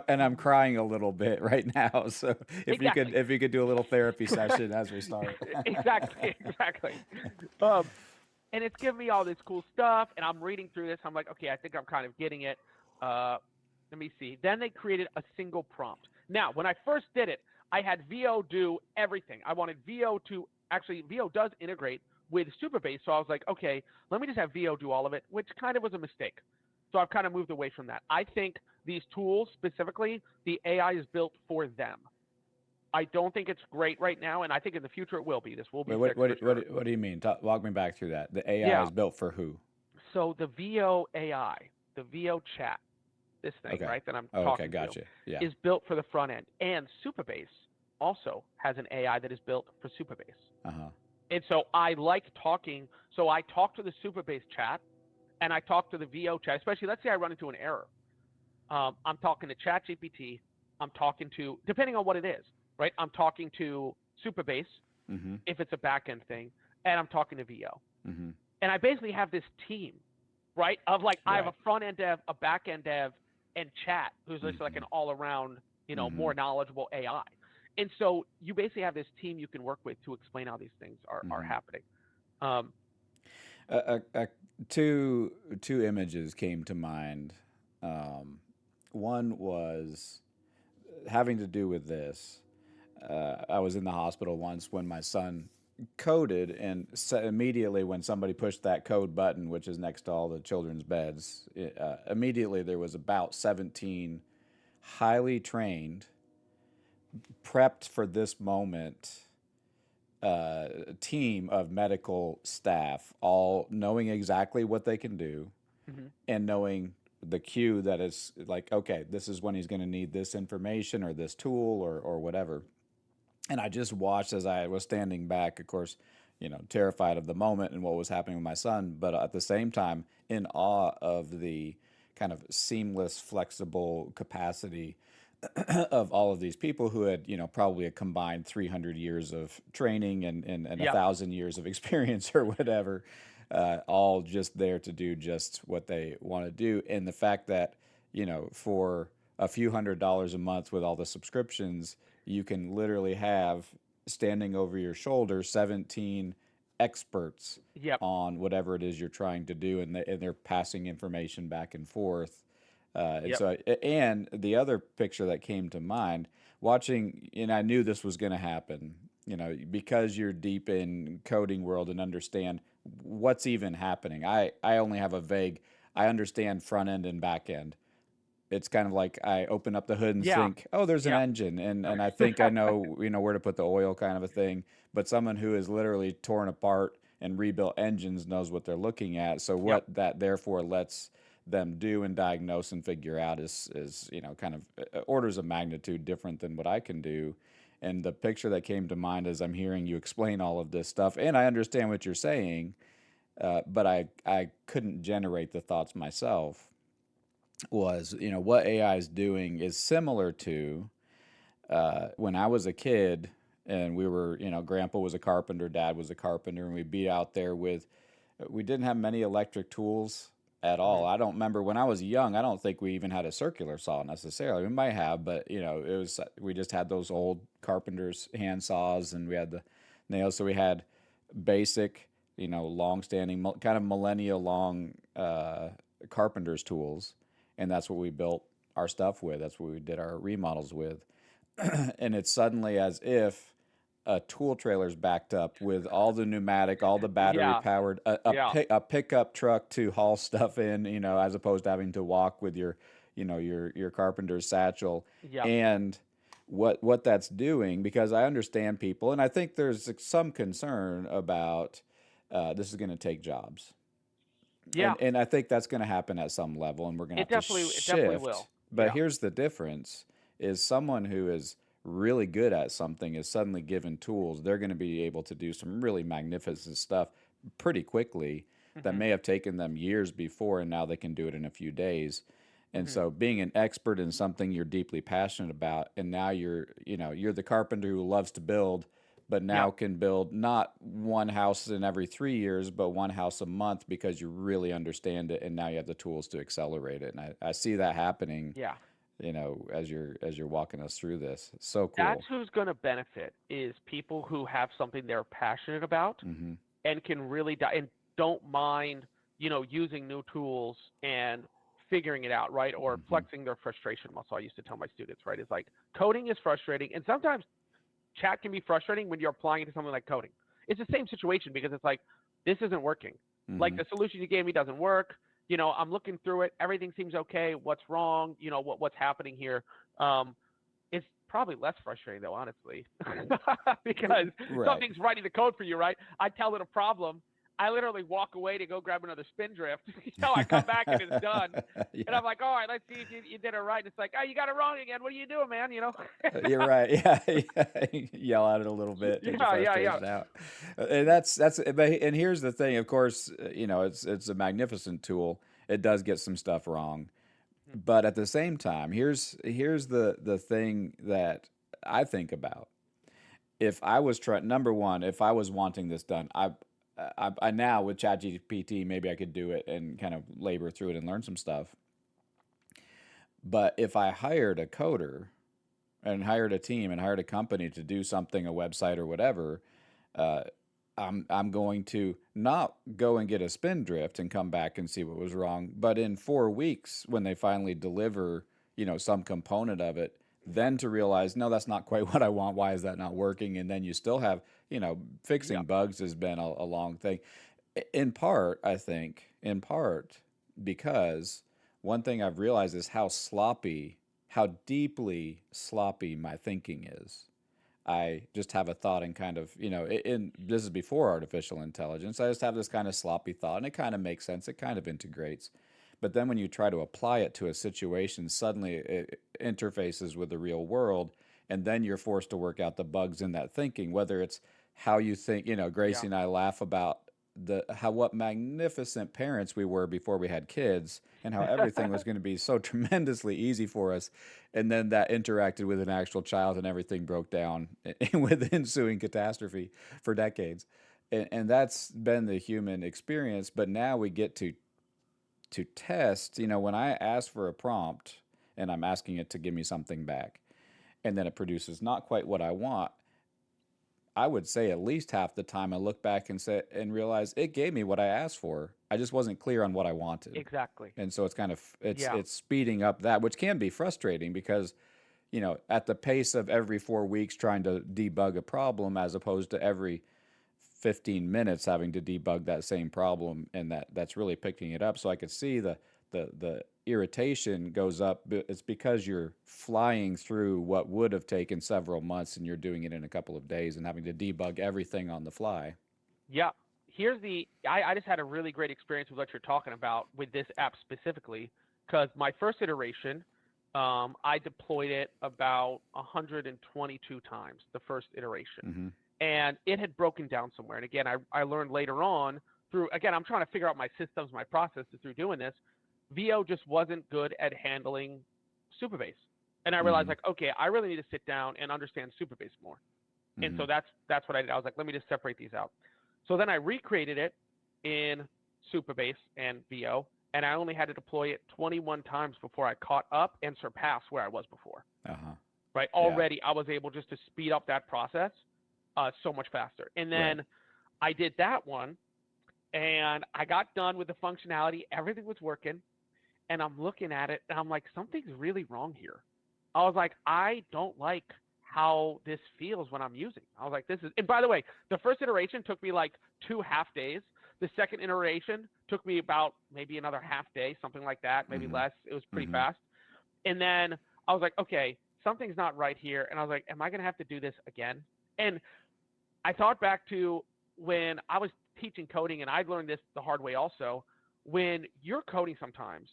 And I'm crying a little bit right now. So if you could do a little therapy session as we start. Exactly. And it's giving me all this cool stuff, and I'm reading through this. I'm like, okay, I think I'm kind of getting it. Let me see. Then they created a single prompt. Now, when I first did it, I had VO do everything. I wanted VO to actually, VO does integrate with Supabase. So I was like, okay, let me just have VO do all of it, which kind of was a mistake. So I've kind of moved away from that. I think these tools, specifically, the AI is built for them. I don't think it's great right now, and I think in the future it will be. This will be. Wait, what do you mean? Walk me back through that. The AI is built for who? So the VO AI, the VO chat, this thing, right, that I'm talking gotcha. to, is built for the front end. And Supabase also has an AI that is built for Supabase. And so I like talking. So I talk to the Supabase chat, and I talk to the VO chat, especially, let's say I run into an error. I'm talking to ChatGPT. I'm talking to, depending on what it is, right? I'm talking to Supabase if it's a back-end thing, and I'm talking to VO. And I basically have this team, right, of like, I have a front-end dev, a back-end dev, and chat, who's just like an Mm-hmm. all around, Mm-hmm. more knowledgeable AI. And so you basically have this team you can work with to explain how these things are Mm-hmm. happening. Um, Uh, two images came to mind. Um, One was having to do with this. I was in the hospital once when my son coded, and immediately when somebody pushed that code button, which is next to all the children's beds, immediately there was about 17 highly trained, prepped for this moment team of medical staff, all knowing exactly what they can do mhm. and knowing the cue that is like, okay, this is when he's going to need this information or this tool or whatever. And I just watched as I was standing back, of course, terrified of the moment and what was happening with my son, but at the same time, in awe of the kind of seamless, flexible capacity of all of these people who had, probably a combined 300 years of training and a Yep. 1,000 years of experience or whatever, all just there to do just what they want to do. And the fact that, for a few $100s a month with all the subscriptions, you can literally have standing over your shoulder 17 experts Yep. on whatever it is you're trying to do, and they're passing information back and forth. And Yep. so, and the other picture that came to mind, watching, and I knew this was going to happen, because you're deep in coding world and understand what's even happening. I only have a vague, I understand front end and back end. It's kind of like I open up the hood and Yeah. think, oh, there's an Yep. engine, and I think I know, where to put the oil, kind of a thing. But someone who has literally torn apart and rebuilt engines knows what they're looking at. So Yep. what that therefore lets them do and diagnose and figure out is kind of orders of magnitude different than what I can do. And the picture that came to mind as I'm hearing you explain all of this stuff, and I understand what you're saying, but I couldn't generate the thoughts myself, was, what AI is doing is similar to when I was a kid and we were, grandpa was a carpenter, dad was a carpenter, and we'd be out there with, we didn't have many electric tools at all. Mhm. I don't remember when I was young, I don't think we even had a circular saw necessarily. We might have, but, it was, we just had those old carpenter's hand saws and we had the nails. So we had basic, long standing, kind of millennial long carpenter's tools. And that's what we built our stuff with. That's what we did our remodels with. And it's suddenly as if a tool trailer's backed up with all the pneumatic, all the battery Yeah. powered, Yeah. a pickup truck to haul stuff in, as opposed to having to walk with your, your carpenter's satchel. Yep. And what that's doing, because I understand people, and I think there's some concern about this is going to take jobs, Yeah. and I think that's going to happen at some level, and we're going to have to It definitely shift. will. But Yeah. here's the difference: is someone who is really good at something is suddenly given tools, they're going to be able to do some really magnificent stuff pretty quickly that Mhm. may have taken them years before, and now they can do it in a few days. And Mhm. so, being an expert in something you're deeply passionate about, and now you're the carpenter who loves to build, but now Yep. can build not one house in every 3 years, but one house a month because you really understand it, and now you have the tools to accelerate it. And I see that happening, Yeah. as you're walking us through this. So That's cool. who's going to benefit is people who have something they're passionate about Hmm. and can really and don't mind, using new tools and figuring it out, right? Or Hmm. flexing their frustration muscle. I used to tell my students, right? Is like coding is frustrating, and sometimes chat can be frustrating when you're applying it to something like coding. It's the same situation because it's like this isn't working. Like Hmm. the solution you gave me doesn't work. I'm looking through it. Everything seems okay. What's wrong? What's happening here? Um, it's probably less frustrating though, honestly, because Right. something's writing the code for you, right? I tell it a problem. I literally walk away to go grab another spin drift. I come back and it's done. And Yeah. I'm like, all right, let's see if you did it right. And it's like, oh, you got it wrong again. What are you doing, man? You're right. Yeah, yeah. Yell at it a little bit, take the Yeah, yeah, yeah. frustration out. And that's. And here's the thing. Of course, it's a magnificent tool. It does get some stuff wrong, but at the same time, here's the thing that I think about. If I was trying, number one, if I was wanting this done, I now with ChatGPT maybe I could do it and kind of labor through it and learn some stuff. But if I hired a coder and hired a team and hired a company to do something, a website or whatever, uh, I'm going to not go and get a spin drift and come back and see what was wrong, but in 4 weeks when they finally deliver, some component of it, then to realize no, that's not quite what I want. Why is that not working? And then you still have, fixing Yep. bugs has been a long thing. In part, I think, in part because one thing I've realized is how sloppy, how deeply sloppy my thinking is. I just have a thought and kind of, this is before artificial intelligence. I just have this kind of sloppy thought and it kind of makes sense. It kind of integrates. But then when you try to apply it to a situation, suddenly it interfaces with the real world. And then you're forced to work out the bugs in that thinking, whether it's how you think, Yeah. Gracie and I laugh about what magnificent parents we were before we had kids and how everything was going to be so tremendously easy for us, and then that interacted with an actual child and everything broke down with ensuing catastrophe for decades. And that's been the human experience. But now we get to test, when I ask for a prompt and I'm asking it to give me something back and then it produces not quite what I want, I would say at least half the time I look back and say and realize it gave me what I asked for. I just wasn't clear on what I wanted. Exactly. And so it's kind of Yeah. it's speeding up that, which can be frustrating because, at the pace of every 4 weeks trying to debug a problem as opposed to every 15 minutes having to debug that same problem, and that's really picking it up. So I could see the irritation goes up. It's because you're flying through what would have taken several months and you're doing it in a couple of days and having to debug everything on the fly. Yeah. Here's the I just had a really great experience with what you're talking about with this app specifically, because my first iteration, I deployed it about 122 times, the first iteration. Mm-hmm. And it had broken down somewhere. And again, I learned later on through, again, I'm trying to figure out my systems, my processes through doing this. VO just wasn't good at handling Supabase. And I realized, Mm-hmm. like, okay, I really need to sit down and understand Supabase more. And Mm-hmm. so that's what I did. I was like, let me just separate these out. So then I recreated it in Supabase and VO, and I only had to deploy it 21 times before I caught up and surpassed where I was before. Uh-huh. Right? Yeah. Already, I was able just to speed up that process so much faster. And Right. then I did that one, and I got done with the functionality. Everything was working, and I'm looking at it, and I'm like, something's really wrong here. I was like, I don't like how this feels when I'm using. I was like, this is, and by the way, the first iteration took me like 2 half days. The second iteration took me about maybe another half day, something like that, maybe Mm-hmm. less. It was pretty Mm-hmm. fast. And then I was like, okay, something's not right here. And I was like, am I going to have to do this again? And I thought back to when I was teaching coding, and I learned this the hard way also. When you're coding sometimes,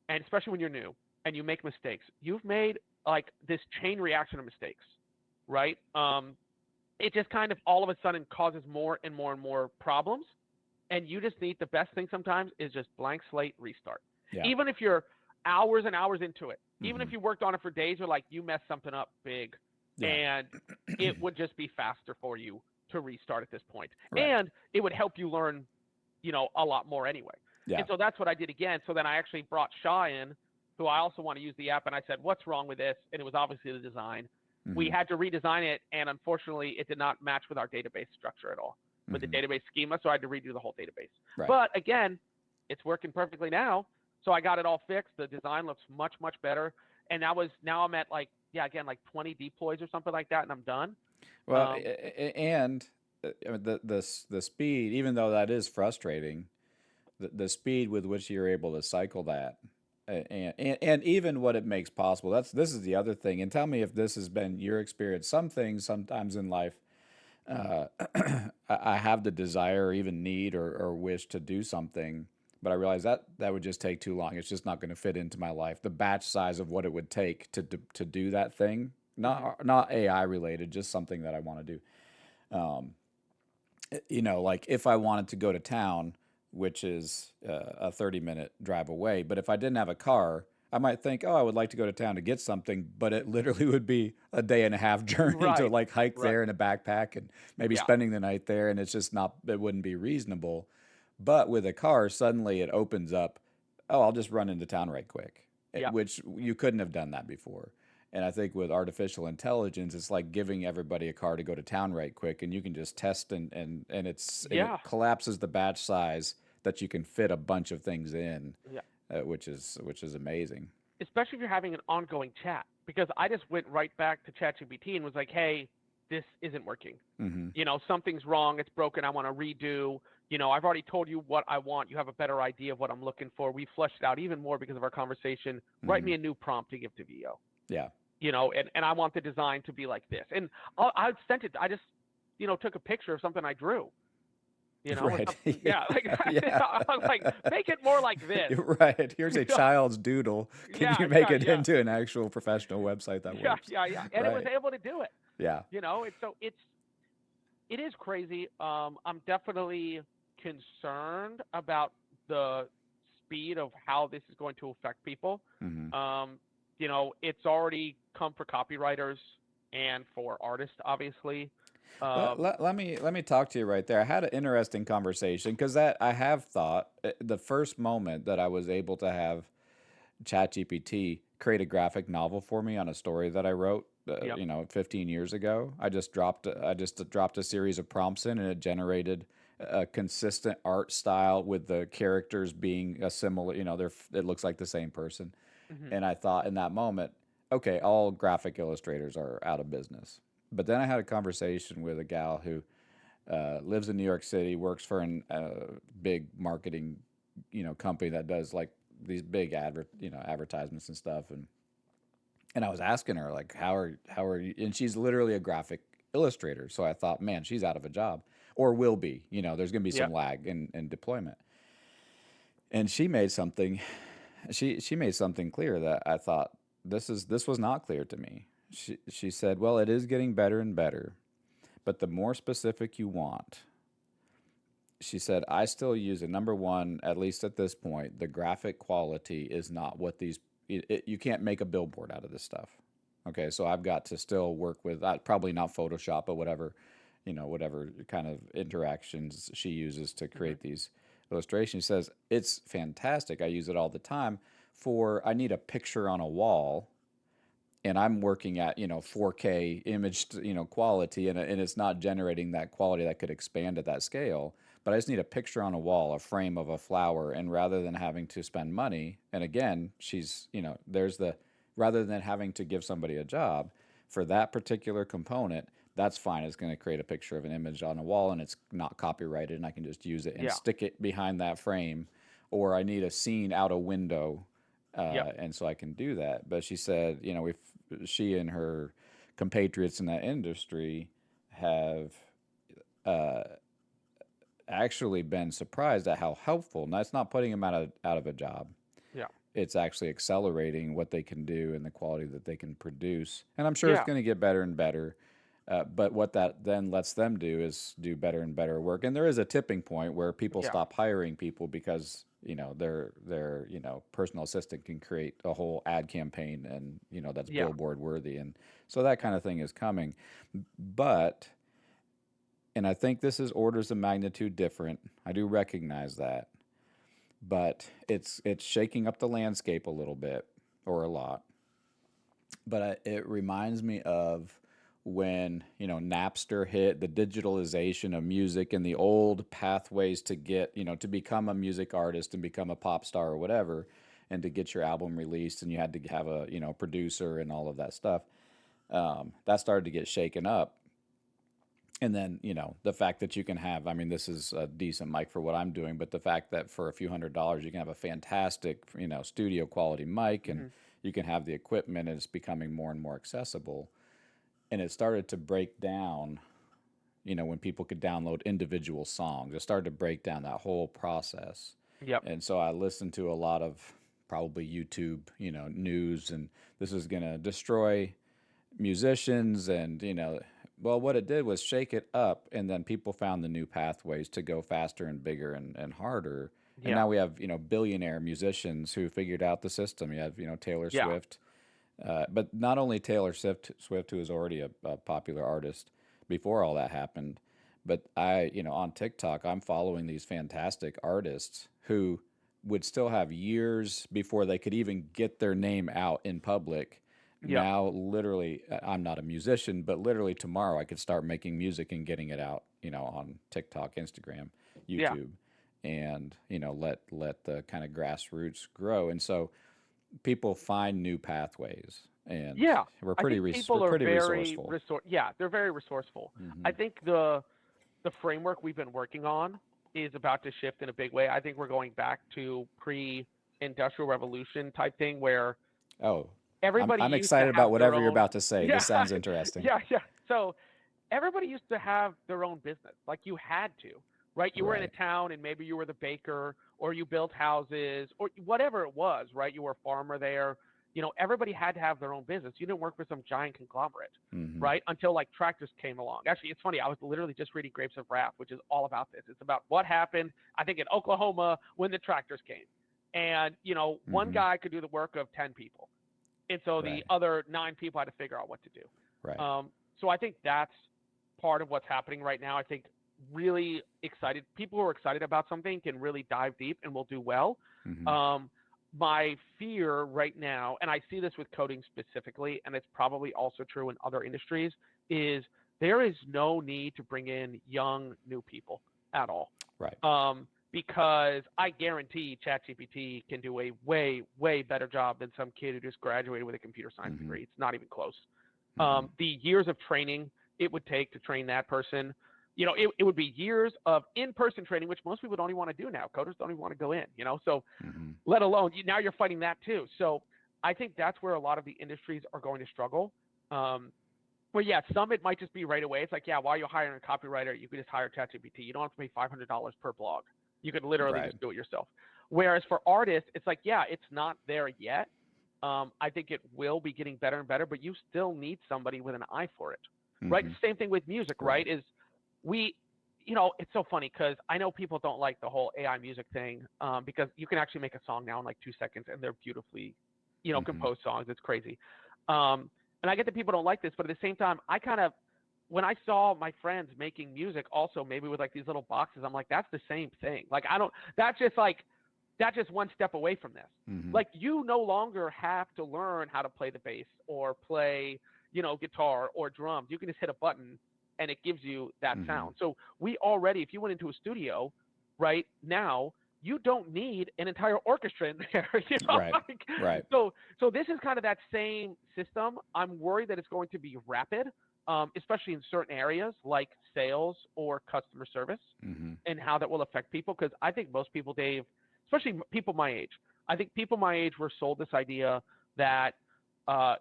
and especially when you're new and you make mistakes, you've made like this chain reaction of mistakes, right? It just kind of all of a sudden causes more and more and more problems. And you just need, the best thing sometimes is just blank slate restart. Yeah. Even if you're hours and hours into it, even Mm-hmm. if you worked on it for days, you're like, you messed something up big, Yeah. and it would just be faster for you to restart at this point. Right. And it would help you learn, a lot more anyway. Yeah. And so that's what I did again. So then I actually brought Shaw in, who I also want to use the app, and I said, what's wrong with this? And it was obviously the design. We Mm-hmm. had to redesign it, and unfortunately, it did not match with our database structure at all, with the Mm-hmm. database schema, so I had to redo the whole database. Right. But again, it's working perfectly now. So I got it all fixed. The design looks much, much better. And now I'm at like, yeah, again, like 20 deploys or something like that, and I'm done. Well, Um, and the speed, even though that is frustrating, the speed with which you're able to cycle that, and even what it makes possible. This is the other thing. And tell me if this has been your experience. Some things sometimes in life, uh, I have the desire, or even need, or wish to do something, but I realize that would just take too long. It's just not going to fit into my life. The batch size of what it would take to do that thing, mhm. not AI related, just something that I want to do. Um, like if I wanted to go to town, which is a 30-minute drive away, but if I didn't have a car, I might think, oh, I would like to go to town to get something, but it literally would be a day and a half journey to Right, like hike right. there in a backpack and maybe Yeah, spending the night there. And it's just not, it wouldn't be reasonable. But with a car, suddenly it opens up, oh, I'll just run into town right quick. Yep. which you couldn't have done that before. And I think with artificial intelligence, it's like giving everybody a car to go to town right quick, and you can just test and it Yeah. collapses the batch size that you can fit a bunch of things in, Yeah. which is amazing. Especially if you're having an ongoing chat, because I just went right back to ChatGPT and was like, hey, this isn't working. Hmm. Something's wrong, it's broken, I want to redo. I've already told you what I want. You have a better idea of what I'm looking for. We fleshed it out even more because of our conversation. Write Hmm. me a new prompt to give to VO. Yeah. And I want the design to be like this. And I sent it. I just, took a picture of something I drew. Or Right. something. Yeah, like Yeah. I'm like, make it more like this. You're right. Here's a child's doodle. Can Yeah, you make yeah, it yeah, into an actual professional website that yeah, works? yeah, yeah. And it was Right. able to do it. Yeah. And so it is crazy. I'm definitely concerned about the speed of how this is going to affect people. Hmm. Um, it's already come for copywriters and for artists, obviously. Let, Um, let, let me talk to you right there. I had an interesting conversation because that I have thought the first moment that I was able to have ChatGPT create a graphic novel for me on a story that I wrote, yep. 15 years ago. I just dropped a series of prompts in, and it generated a consistent art style with the characters being a similar. It looks like the same person. Hmm. And I thought in that moment, okay, all graphic illustrators are out of business. But then I had a conversation with a gal who lives in New York City, works for a big marketing, company that does like these big advertisements and stuff. And I was asking her like, how are you? And she's literally a graphic illustrator. So I thought, man, she's out of a job or will be. There's going to be some Yep. lag in deployment. And she made something clear that I thought this was not clear to me. She said, well, it is getting better and better, but the more specific you want, she said, I still use it. Number one, at least at this point, the graphic quality is not what you can't make a billboard out of this stuff. Okay, so I've got to still work with, probably not Photoshop, but whatever kind of interactions she uses to Hmm. create these illustrations. She says, it's fantastic. I use it all the time I need a picture on a wall, and I'm working at 4K image quality, and it's not generating that quality that could expand at that scale. But I just need a picture on a wall, a frame of a flower, and rather than having to spend money, and again, she's there's the rather than having to give somebody a job for that particular component. That's fine. It's going to create a picture of an image on a wall, and it's not copyrighted, and I can just use it and Yeah. stick it behind that frame. Or I need a scene out a window, Yep. and so I can do that. But she said, if she and her compatriots in that industry have uh, actually been surprised at how helpful. And that's not putting them out of a job. Yeah. It's actually accelerating what they can do and the quality that they can produce. And I'm sure it's Yeah. going to get better and better. But what that then lets them do is do better and better work. And there is a tipping point where people Yeah. stop hiring people because their personal assistant can create a whole ad campaign, and that's Yeah. billboard worthy. And so that kind of thing is coming. But and I think this is orders of magnitude different. I do recognize that, but it's shaking up the landscape a little bit or a lot. But it reminds me of when Napster hit, the digitalization of music and the old pathways to get to become a music artist and become a pop star or whatever, and to get your album released, and you had to have a producer and all of that stuff. That started to get shaken up. And then the fact that you can have, I mean, this is a decent mic for what I'm doing, but the fact that for a few $100s you can have a fantastic studio quality mic, and Hmm. you can have the equipment, and it's becoming more and more accessible. And it started to break down, when people could download individual songs. It started to break down that whole process. Yep. And so I listened to a lot of probably YouTube, news, and this is going to destroy musicians. And well, what it did was shake it up, and then people found the new pathways to go faster and bigger and harder. And Yeah. now we have billionaire musicians who figured out the system. You have Taylor Yeah. Swift, but not only Taylor Swift, who is already a popular artist before all that happened, but on TikTok, I'm following these fantastic artists who would still have years before they could even get their name out in public. Yeah. Now, literally, I'm not a musician, but literally tomorrow I could start making music and getting it out, on TikTok, Instagram, Yeah. YouTube, and let the kind of grassroots grow. And so people find new pathways, and Yeah. we're I pretty think we're people are pretty very resourceful. yeah, they're very resourceful. I Hmm. think the framework we've been working on is about to shift in a big way. I think we're going back to pre-industrial revolution type thing where Oh, everybody I'm used to excited have about their whatever you're own. about to say. Yeah. This sounds interesting. Yeah, yeah. So everybody used to have their own business. Like you had to, right? You were in a Right. town and maybe you were the baker or you built houses or whatever it was, right? You were a farmer there. Everybody had to have their own business. You didn't work for some giant conglomerate, Hmm. right? Until like tractors came along. Actually, it's funny. I was literally just reading Grapes of Wrath, which is all about this. It's about what happened, I think, in Oklahoma when the tractors came. And, one Hmm. guy could do the work of 10 people. And so the Right. other 9 people had to figure out what to do. Right. So I think that's part of what's happening right now. I think really excited people who are excited about something can really dive deep and will do well. Hmm. Um, my fear right now, and I see this with coding specifically, and it's probably also true in other industries, is there is no need to bring in young new people at all. Right. Because I guarantee ChatGPT can do a way, way better job than some kid who just graduated with a computer science Hmm. degree. It's not even close. Hmm. The years of training it would take to train that person, it would be years of in-person training, which most people don't even want to do now. Coders don't even want to go in, so Hmm. let alone now you're fighting that too. So I think that's where a lot of the industries are going to struggle. Well, yeah, some it might just be right away. It's like, yeah, while you're hiring a copywriter, you could just hire ChatGPT. You don't have to pay $500 per blog. You could literally Right. just do it yourself. Whereas for artists, it's like, yeah, it's not there yet. I think it will be getting better and better, but you still need somebody with an eye for it, right? Hmm. Same thing with music, Right. right? Is we, it's so funny because I know people don't like the whole AI music thing because you can actually make a song now in like 2 seconds and they're beautifully, Hmm. composed songs. It's crazy. And I get that people don't like this, but at the same time, I kind of, when I saw my friends making music also maybe with like these little boxes, I'm like, that's the same thing. Like, that's just one step away from this. Hmm. Like, you no longer have to learn how to play the bass or play, guitar or drums. You can just hit a button and it gives you that Hmm. sound. So we already, if you went into a studio right now, you don't need an entire orchestra in there. Right. Like, Right. so this is kind of that same system. I'm worried that it's going to be rapid, especially in certain areas like sales or customer service, Hmm. and how that will affect people. Because I think most people, Dave, especially people my age, I think people my age were sold this idea that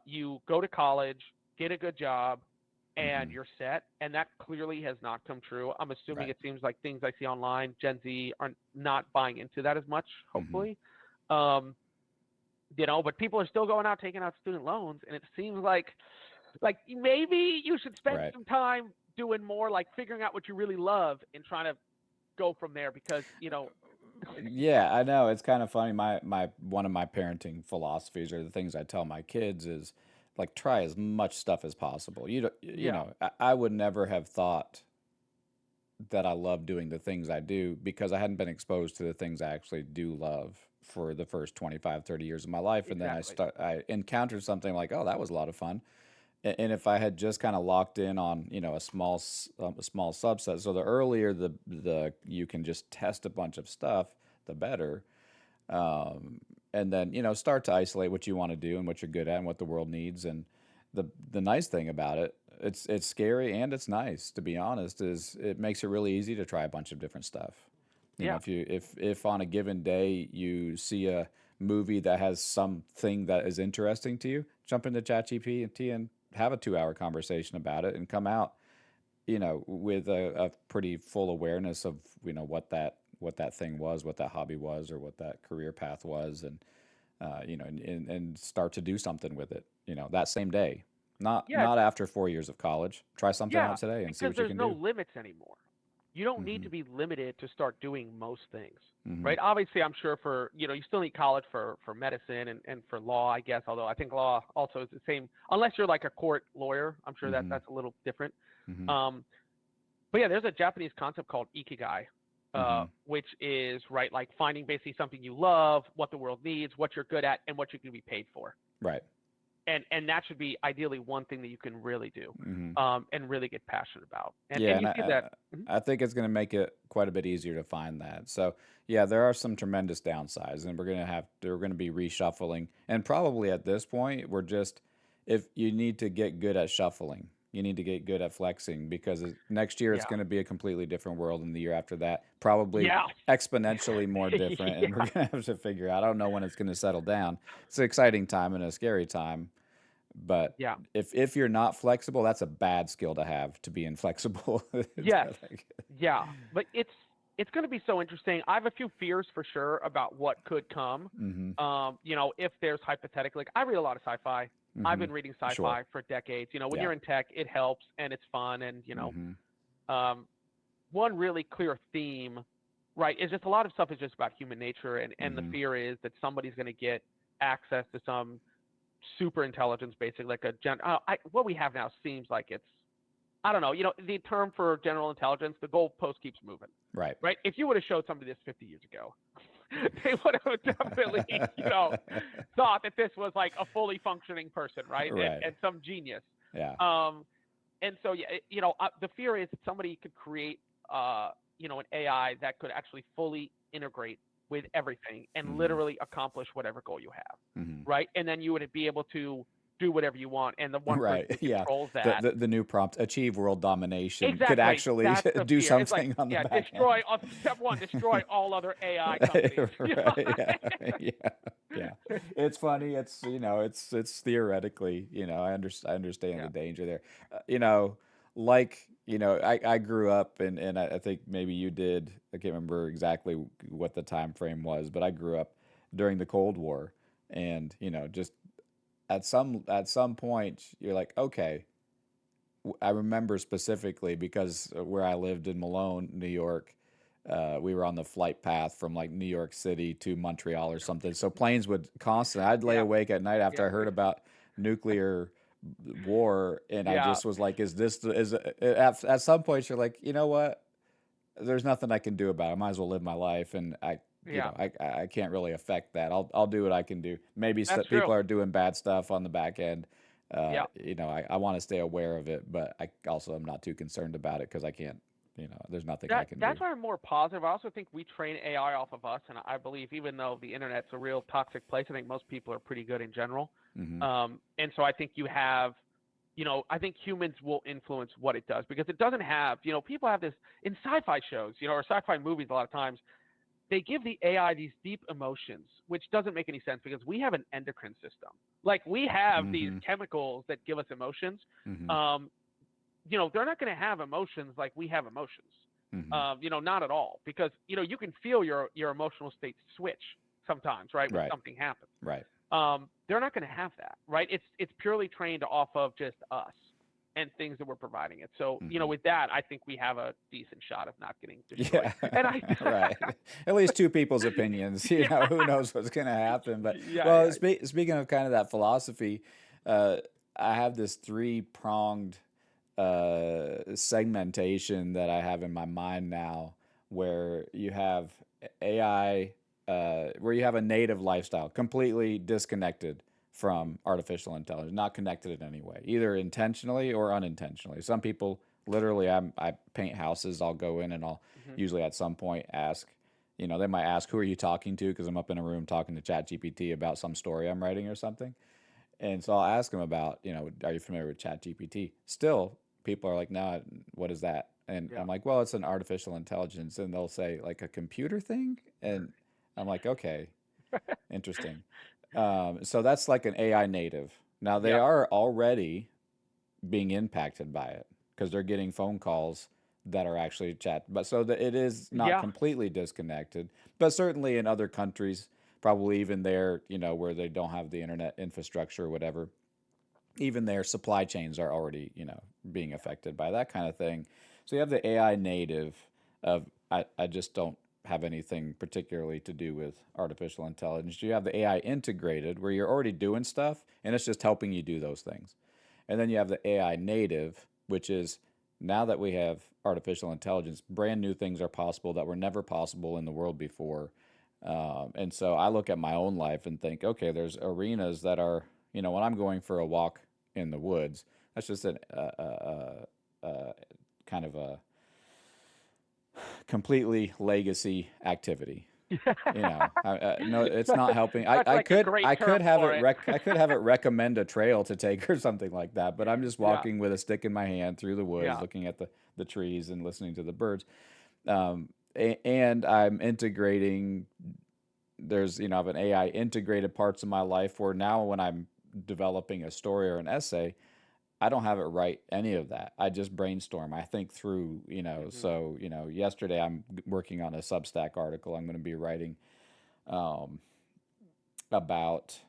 you go to college, get a good job, and Hmm. you're set. And that clearly has not come true. I'm assuming Right. it seems like things I see online, Gen Z are not buying into that as much, Hmm. hopefully. But people are still going out taking out student loans, and it seems like maybe you should spend Right. some time doing more like figuring out what you really love and trying to go from there because Yeah, I know. It's kind of funny. My one of my parenting philosophies or the things I tell my kids is like try as much stuff as possible. yeah, I would never have thought that I love doing the things I do because I hadn't been exposed to the things I actually do love for the first 25, 30 years of my life. And then exactly. I encountered something like, oh, that was a lot of fun. And if I had just kind of locked in on, a small subset, so the earlier the you can just test a bunch of stuff, the better. Um, and then, start to isolate what you want to do and what you're good at and what the world needs. And the nice thing about it, it's scary and it's nice, to be honest, is it makes it really easy to try a bunch of different stuff. Yeah, If on a given day you see a movie that has something that is interesting to you, jump into ChatGPT and have a 2 hour conversation about it and come out, with a pretty full awareness of, what that thing was, what that hobby was, or what that career path was, and and start to do something with it, that same day. Not yeah, not after 4 years of college. Try something yeah. out today and see Because what you there's can no do. limits anymore. You don't need Hmm. to be limited to start doing most things, Hmm. right? Obviously, I'm sure for you still need college for medicine and for law, I guess. Although I think law also is the same, unless you're like a court lawyer. I'm sure that Hmm. that's a little different. Hmm. Um, but yeah, there's a Japanese concept called ikigai, Mm-hmm. which is right like finding basically something you love, what the world needs, what you're good at, and what you can be paid for. Right. And that should be ideally one thing that you can really do, Mm-hmm. and really get passionate about. Yeah, And and you see that. Mhm. I think it's going to make it quite a bit easier to find that. So yeah, there are some tremendous downsides, and we're going to be reshuffling, and probably at this point we're just if you need to get good at shuffling, you need to get good at flexing because next year it's Yeah. going to be a completely different world, and the year after that probably Yeah. exponentially more different, and Yeah. we're going to have to figure out. I don't know when it's going to settle down. It's an exciting time and a scary time, but Yeah. if you're not flexible, that's a bad skill to have to be inflexible. Yes. Yeah. But it's going to be so interesting. I have a few fears for sure about what could come. Mm-hmm. If there's hypothetically, like I read a lot of sci-fi. I've Mm-hmm. been reading Sure. sci-fi for decades. When Yeah. you're in tech, it helps and it's fun. And Mm-hmm. um, one really clear theme, right, is just a lot of stuff is just about human nature, and the Mm-hmm. fear is that somebody's going to get access to some super intelligence, basically like what we have now seems like it's I don't know. The term for general intelligence, the goalpost keeps moving, Right. right? If you would have showed somebody this 50 years ago, they would have definitely, thought that this was like a fully functioning person, right? And Right. and some genius. Yeah. Um, and so, yeah, the fear is that somebody could create, an AI that could actually fully integrate with everything and Mm-hmm. literally accomplish whatever goal you have, Mm-hmm. right? And then you would be able to do whatever you want, and the one person Right. who Yeah. controls The, that. the the new prompt, achieve world domination, could Exactly. actually That's the do fear. It's like, something on the yeah, back end. step one, destroy all other AI companies. Right. Yeah. Yeah. Yeah. It's funny. It's theoretically, I understand Yeah. the danger there. I grew up and I think maybe you did. I can't remember exactly what the time frame was, but I grew up during the Cold War, and just at some point you're like, okay, I remember specifically because where I lived in Malone, New York, we were on the flight path from like New York City to Montreal or something. So planes would constantly. I'd lay Yeah. awake at night after Yeah. I heard about nuclear war, and I Yeah. just was like, "Is this is?" At some point, you're like, you know what? There's nothing I can do about it. I might as well live my life, and Yeah. I can't really affect that. I'll do what I can do. Maybe That's true. people are doing bad stuff on the back end. Yeah. I want to stay aware of it, but I also am not too concerned about it because I can't. There's nothing I can do. That's why I'm more positive. I also think we train AI off of us, and I believe even though the internet's a real toxic place, I think most people are pretty good in general. Hmm. And so I think I think humans will influence what it does because it doesn't have, people have this in sci-fi shows, or sci-fi movies a lot of times. They give the AI these deep emotions, which doesn't make any sense because we have an endocrine system. Like we have these Hmm. chemicals that give us emotions. Hmm. Um, they're not going to have emotions like we have emotions. Hmm. Not at all, because you can feel your emotional state switch sometimes, right, when Right. something happens. Right. They're not going to have that, right? It's purely trained off of just us and things that we're providing it. So, Hmm. with that, I think we have a decent shot of not getting destroyed. Yeah. And I, Right. At least two people's opinions. yeah, Who knows what's going to happen? But yeah, well, yeah, speaking of kind of that philosophy, uh, I have this three-pronged segmentation that I have in my mind now, where you have AI, where you have a native lifestyle, completely disconnected from artificial intelligence, not connected in any way, either intentionally or unintentionally. Some people literally, I paint houses. I'll go in and I'll hmm usually at some point ask, they might ask, who are you talking to? Because I'm up in a room talking to ChatGPT about some story I'm writing or something. And so I'll ask them about, are you familiar with ChatGPT? Still, people are like, no, what is that? And yeah, I'm like, well, it's an artificial intelligence. And they'll say, like a computer thing? And I'm like, okay, interesting. So that's like an AI native. Now they yeah, are already being impacted by it because they're getting phone calls that are actually chat. But so that it is not yeah, completely disconnected, but certainly in other countries, probably even there, where they don't have the internet infrastructure or whatever, even their supply chains are already, being affected by that kind of thing. So you have the AI native of, I just don't have anything particularly to do with artificial intelligence. You have the AI integrated where you're already doing stuff and it's just helping you do those things. And then you have the AI native, which is now that we have artificial intelligence, brand new things are possible that were never possible in the world before. And so I look at my own life and think, okay, there's arenas that are, when I'm going for a walk in the woods, that's just a kind of a completely legacy activity. No, it's not helping. I, That's I like a could great I term could have for it it. I could have it recommend a trail to take or something like that, but I'm just Yeah, walking with a stick in my hand through the woods, yeah. looking at the trees and listening to the birds. And I'm integrating. I have an AI integrated parts of my life where now when I'm developing a story or an essay, I don't have it write any of that. I just brainstorm. I think through, Hmm. so, yesterday I'm working on a Substack article I'm going to be writing um, about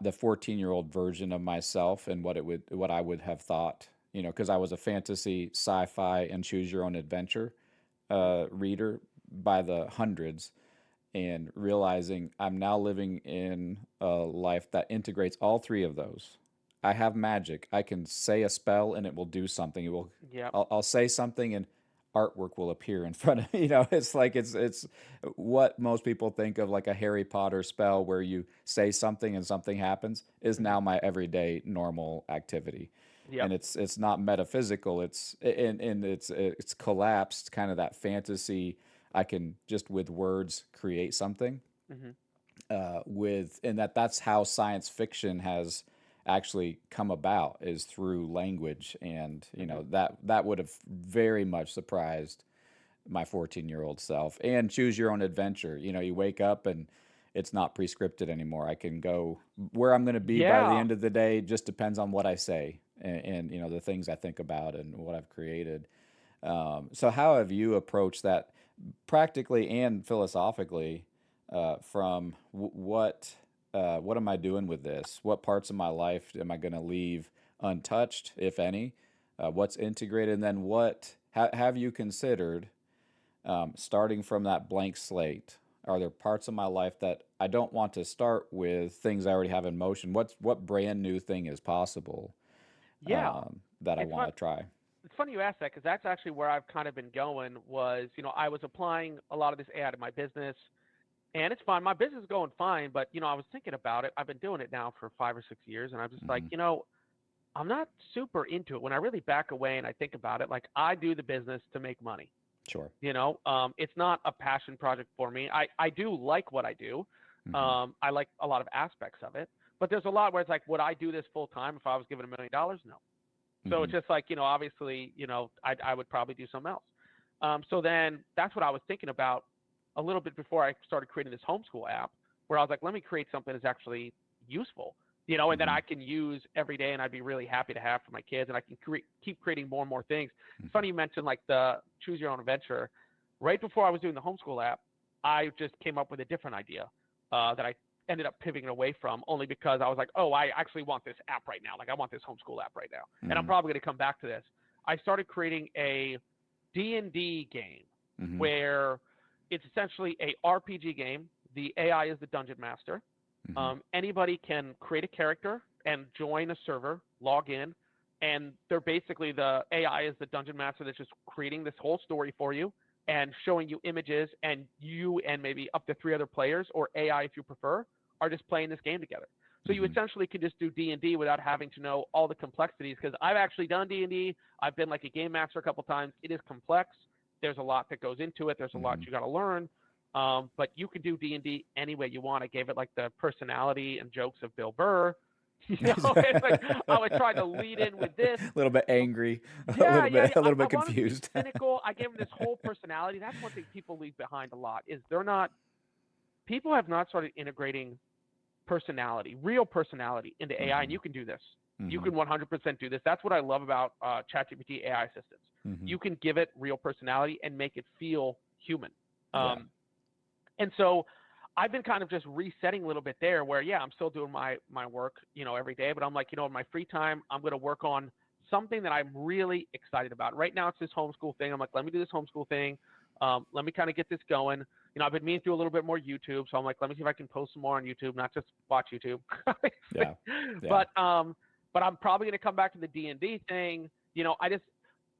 the 14-year-old version of myself and what I would have thought, because I was a fantasy, sci-fi, and choose your own adventure Hmm. reader by the hundreds, and realizing I'm now living in a life that integrates all three of those. I have magic. I can say a spell and it will do something. Yep. I'll say something and artwork will appear in front of me. It's like it's what most people think of like a Harry Potter spell where you say something and something happens is Hmm. now my everyday normal activity. Yep. And it's not metaphysical. It's collapsed kind of that fantasy. I can just with words create something Hmm. and that's how science fiction has actually come about is through language, and Hmm. that would have very much surprised my 14-year-old self. And choose your own adventure. You wake up and it's not prescripted anymore. I can go where I'm going to be by the Yeah. end of the day. Just depends on what I say and the things I think about and what I've created. So how have you approached that practically and philosophically from what am I doing with this? What parts of my life am I going to leave untouched, if any? What's integrated? And then have you considered starting from that blank slate? Are there parts of my life that I don't want to start with things I already have in motion? What brand new thing is possible Yeah. that I It's want fun. to try? It's funny you asked that because that's actually where I've kind of been going. Was I was applying a lot of this AI to my business, and it's fine. My business is going fine, but I was thinking about it. I've been doing it now for 5 or 6 years, and I'm just like, Hmm. I'm not super into it. When I really back away and I think about it, like I do the business to make money. Sure. It's not a passion project for me. I do like what I do. Hmm. I like a lot of aspects of it, but there's a lot where it's like, would I do this full time if I was given $1 million? No. So it's Hmm. just like, obviously, I would probably do something else. So then that's what I was thinking about a little bit before I started creating this homeschool app, where I was like, let me create something that's actually useful, and that Hmm. I can use every day and I'd be really happy to have for my kids. And I can keep creating more and more things. It's funny you mentioned like the choose your own adventure. Right before I was doing the homeschool app, I just came up with a different idea that I ended up pivoting away from only because I was like, oh, I actually want this app right now. Like I want this homeschool app right now. And I'm Hmm. probably going to come back to this. I started creating a D&D game Hmm. where it's essentially a RPG game. The AI is the dungeon master. Hmm. Anybody can create a character and join a server, log in, and they're basically the AI is the dungeon master that's just creating this whole story for you and showing you images, and you and maybe up to three other players or AI if you prefer are just playing this game together. So you Hmm. essentially can just do D&D without having to know all the complexities, because I've actually done D&D. I've been like a game master a couple times. It is complex. There's a lot that goes into it. There's a lot Hmm. you got to learn. But you can do D&D any way you want. I gave it like the personality and jokes of Bill Burr. It's like I was trying to lead in with this. A little bit angry, a Yeah, little yeah, bit, yeah. a I, little I bit wanted to be confused. cynical. I gave him this whole personality. That's one thing people leave behind a lot is they're not. People have not started integrating personality, real personality into AI, and Hmm. you can do this. You Hmm. can 100% do this. That's what I love about ChatGPT AI assistants. Hmm. You can give it real personality and make it feel human. Yeah. Um, and so I've been kind of just resetting a little bit there where, yeah, I'm still doing my work, every day, but I'm like, in my free time, I'm going to work on something that I'm really excited about. Right now it's this homeschool thing. I'm like, let me do this homeschool thing. Let me kind of get this going. I've been meaning to do a little bit more YouTube. So I'm like, let me see if I can post some more on YouTube, not just watch YouTube. Yeah. Yeah. but I'm probably going to come back to the D&D thing. I just,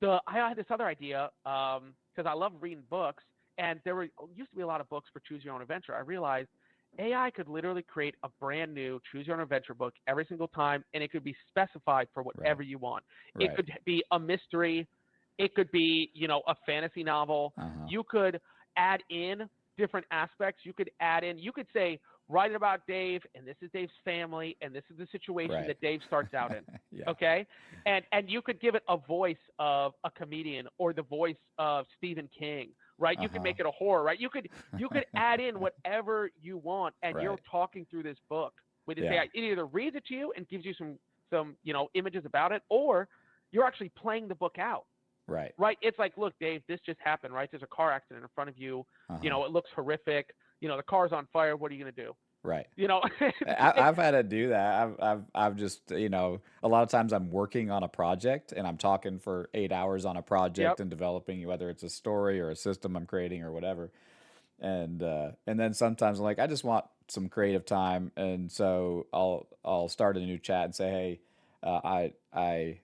I had this other idea because I love reading books, and there were used to be a lot of books for choose your own adventure. I realized AI could literally create a brand new choose your own adventure book every single time, and it could be specified for Right. whatever you want. It Right. could be a mystery, it could be a fantasy novel. Uh-huh. You could add in different aspects. You could add in. You could say write it about Dave, and this is Dave's family, and this is the situation Right. that Dave starts out in. Yeah. Okay, and you could give it a voice of a comedian or the voice of Stephen King, right? You could Uh-huh. make it a horror, right? You could add in whatever you want, and you're Right. talking through this book with this Yeah. AI. It either reads it to you and gives you some images about it, or you're actually playing the book out, Right. right? It's like, look, Dave, this just happened, right? There's a car accident in front of you. Uh-huh. It looks horrific. The car's on fire. What are you gonna do? Right. You know, it, I've had to do that. I've just, a lot of times I'm working on a project and I'm talking for 8 hours on a project yep, and developing whether it's a story or a system I'm creating or whatever. And then sometimes I'm like, I just want some creative time, and so I'll start a new chat and say, hey, I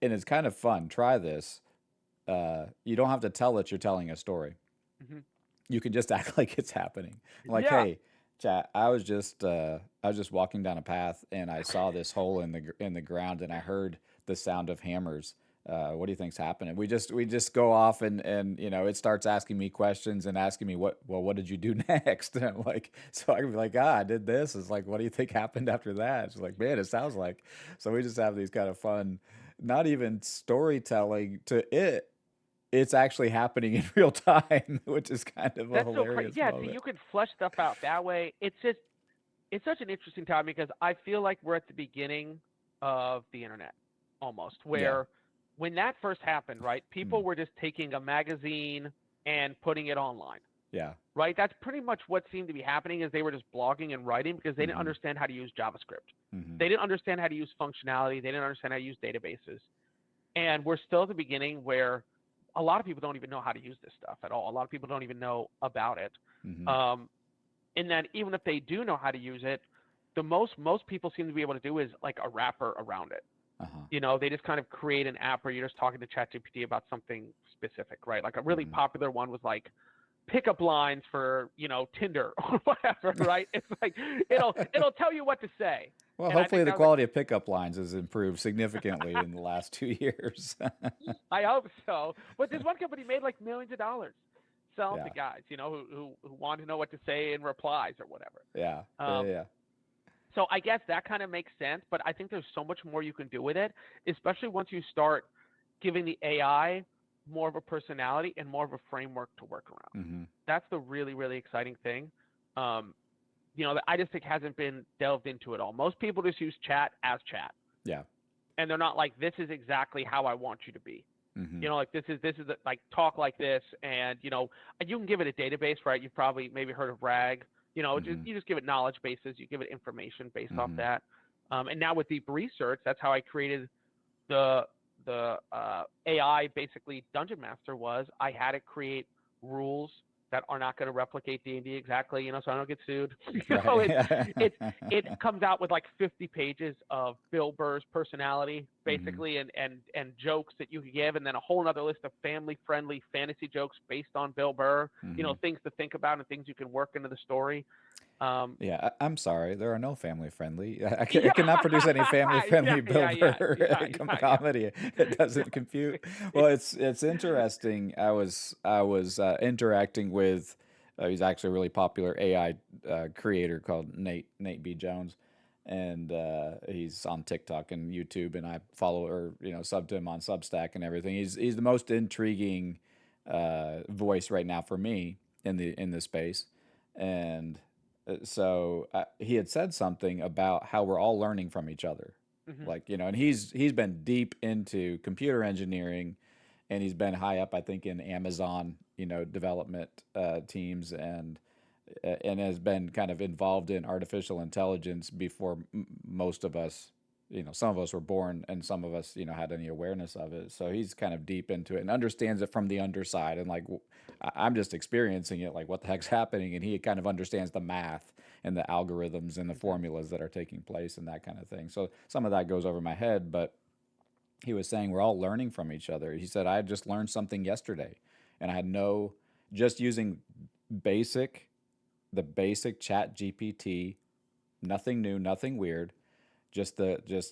and it's kind of fun. Try this. You don't have to tell it you're telling a story. hmm You can just act like it's happening. Like, yeah, hey, chat, I was just walking down a path and I saw this hole in the ground and I heard the sound of hammers. What do you think's happening? We just go off and it starts asking me questions and asking me what did you do next? And I'm like, so I can be like, I did this. It's like, what do you think happened after that? It's like, man, it sounds like. So we just have these kind of fun, not even storytelling to it, it's actually happening in real time, which is kind of a that's so crazy. hilarious Yeah, so moment. you could flesh stuff out that way. It's such an interesting time because I feel like we're at the beginning of the internet almost, Yeah. where when that first happened, right, Hmm. people were just taking a magazine and putting it online, Yeah. right? That's pretty much what seemed to be happening is they were just blogging and writing because they didn't Hmm. understand how to use JavaScript. Hmm. They didn't understand how to use functionality. They didn't understand how to use databases. And we're still at the beginning where a lot of people don't even know how to use this stuff at all. A lot of people don't even know about it. Hmm. Um, and then even if they do know how to use it, the most people seem to be able to do is like a wrapper around it. Uh-huh. They just kind of create an app where you're just talking to ChatGPT about something specific, right? Like a really Hmm. popular one was like pickup lines for Tinder or whatever, right? It's like it'll tell you what to say, Well, and I hopefully think the that was like quality of pickup lines has improved significantly in the last 2 years. I hope so. But this one company made like millions of dollars selling to Yeah. guys, who want to know what to say in replies or whatever. Yeah. Yeah. Um, Yeah. so I guess that kind of makes sense, but I think there's so much more you can do with it, especially once you start giving the AI more of a personality and more of a framework to work around. Hmm. That's the really, really exciting thing. Um, that I just think hasn't been delved into at all. Most people just use chat as chat, Yeah. and they're not like, this is exactly how I want you to be. Hmm. Like this is like talk like this, and you can give it a database, right? You've probably maybe heard of RAG. Hmm. You just give it knowledge bases, you give it information based off Hmm. that. And now with deep research, that's how I created the AI basically dungeon master. Was I had it create rules that are not going to replicate D&D exactly, so I don't get sued. Right. It it comes out with like 50 pages of Bill Burr's personality Hmm. basically, and jokes that you could give, and then a whole other list of family friendly fantasy jokes based on Bill Burr. Hmm. Things to think about and things you can work into the story. Um, Yeah, I'm sorry. There are no family friendly. I yeah, cannot produce any family yeah, friendly Bill yeah, yeah, Burr yeah, yeah, comedy. It doesn't compute. Well, it's interesting. I was interacting with. He's actually a really popular AI creator called Nate B Jones, and he's on TikTok and YouTube, and I follow or sub to him on Substack and everything. He's the most intriguing voice right now for me in the space, and so he had said something about how we're all learning from each other, yeah. like and he's been deep into computer engineering, and he's been high up, I think, in Amazon, development teams, and has been kind of involved in artificial intelligence before most of us. Some of us were born, and some of us, had any awareness of it. So he's kind of deep into it and understands it from the underside. And like, I'm just experiencing it, like what the heck's happening, and he kind of understands the math and the algorithms and the hmm formulas that are taking place and that kind of thing. So some of that goes over my head, but he was saying we're all learning from each other. He said I had just learned something yesterday, and I had no just using basic the basic Chat GPT, nothing new, nothing weird, just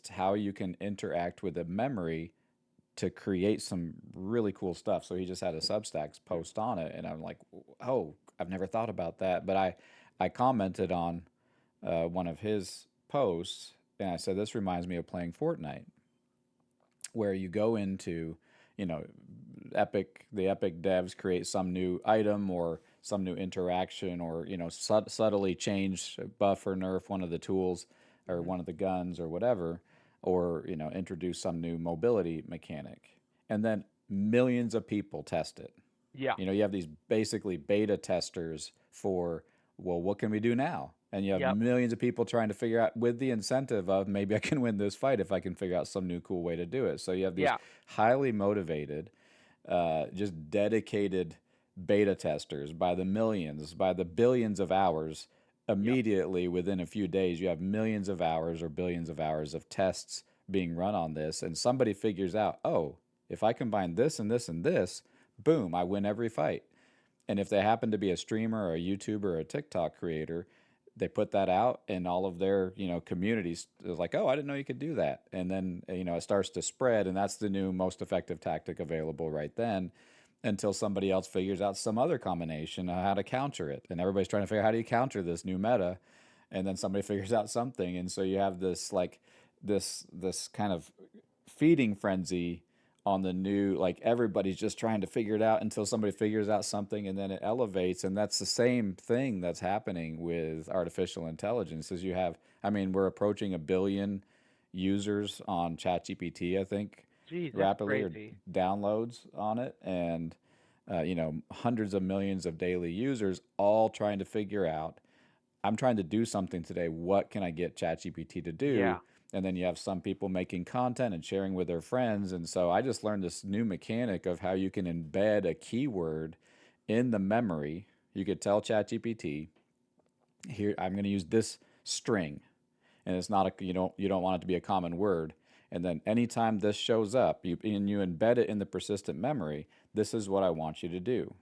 how you can interact with a memory to create some really cool stuff. So he just had a Substacks post on it, and I'm like, oh, I've never thought about that. But I commented on one of his posts, and I said this reminds me of playing Fortnite, where you go into, you know, the Epic devs create some new item or some new interaction, or subtly change, buff or nerf one of the tools or Hmm. one of the guns or whatever, or introduce some new mobility mechanic, and then millions of people test it. Yeah. You have these basically beta testers for, well, what can we do now? And you have Yep. millions of people trying to figure out, with the incentive of, maybe I can win this fight if I can figure out some new cool way to do it. So you have these Yeah. highly motivated, just dedicated beta testers by the millions, by the billions of hours. Yep. Immediately within a few days, you have millions of hours or billions of hours of tests being run on this. And somebody figures out, oh, if I combine this and this and this, boom, I win every fight. And if they happen to be a streamer or a YouTuber or a TikTok creator, they put that out, and all of their communities is like, oh, I didn't know you could do that. And then it starts to spread, and that's the new most effective tactic available right then, until somebody else figures out some other combination of how to counter it. And everybody's trying to figure out, how do you counter this new meta? And then somebody figures out something, and so you have this, like, this kind of feeding frenzy on the new, like, everybody's just trying to figure it out until somebody figures out something, and then it elevates. And that's the same thing that's happening with artificial intelligence. As you have, I mean, we're approaching 1 billion users on ChatGPT, I think, Geez, that's rapidly, or crazy. downloads on it. And hundreds of millions of daily users all trying to figure out, I'm trying to do something today. What can I get ChatGPT to do? Yeah. And then you have some people making content and sharing with their friends. And so I just learned this new mechanic of how you can embed a keyword in the memory. You could tell ChatGPT, here, I'm going to use this string, and it's not a, you don't want it to be a common word. And then anytime this shows up, you embed it in the persistent memory. This is what I want you to do.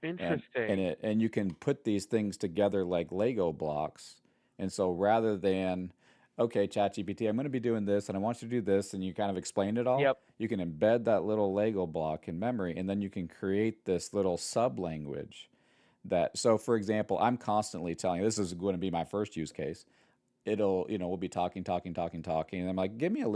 Interesting. And you can put these things together like Lego blocks. And so rather than, okay, ChatGPT, I'm going to be doing this, and I want you to do this, and you kind of explain it all, Yep. you can embed that little Lego block in memory, and then you can create this little sub language that. So for example, I'm constantly telling, this is going to be my first use case. It'll, we'll be talking, and I'm like, give me a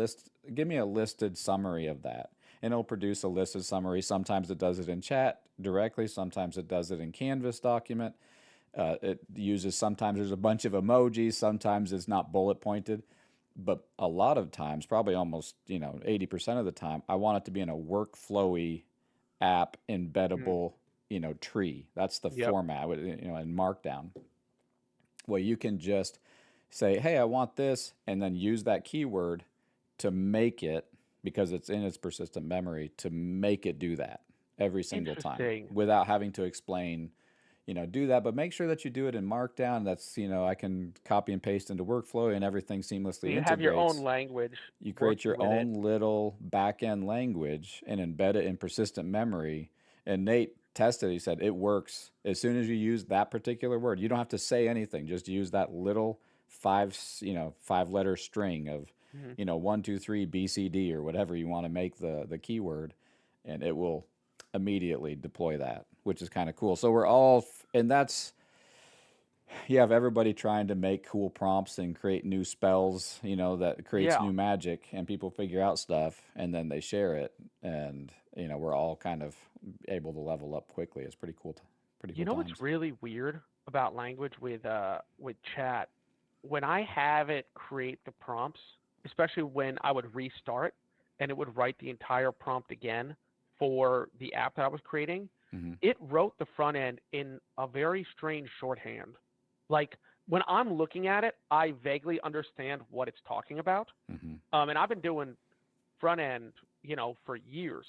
listed summary of that. And it'll produce a listed summary. Sometimes it does it in chat directly, sometimes it does it in Canvas document. It uses, sometimes there's a bunch of emojis, sometimes it's not bullet pointed. But a lot of times, probably almost 80% of the time, I want it to be in a workflowy app Mm. embeddable tree. That's the Yep. format, in Markdown, where you can just say, hey, I want this, and then use that keyword to make it, because it's in its persistent memory, to make it do that every single time Interesting. without having to explain, do that. But make sure that you do it in Markdown. That's, I can copy and paste into workflow, and everything So seamlessly you have your own integrates. language You create working your with it. own little back end language and embed it in persistent memory. And Nate tested, he said it works as soon as you use that particular word. You don't have to say anything, just use that little five letter string of, Mhm. 1, 2, 3, BCD, or whatever you want to make the keyword, and it will immediately deploy that, which is kind of cool. So we're all, and that's, you have everybody trying to make cool prompts and create new spells, that creates Yeah. new magic, and people figure out stuff, and then they share it. And, we're all kind of able to level up quickly. It's pretty cool, pretty You cool know what's times. really weird about language with chat? When I have it create the prompts, especially when I would restart and it would write the entire prompt again for the app that I was creating, Hmm. it wrote the front end in a very strange shorthand. Like when I'm looking at it, I vaguely understand what it's talking about. Hmm. And I've been doing front end, for years.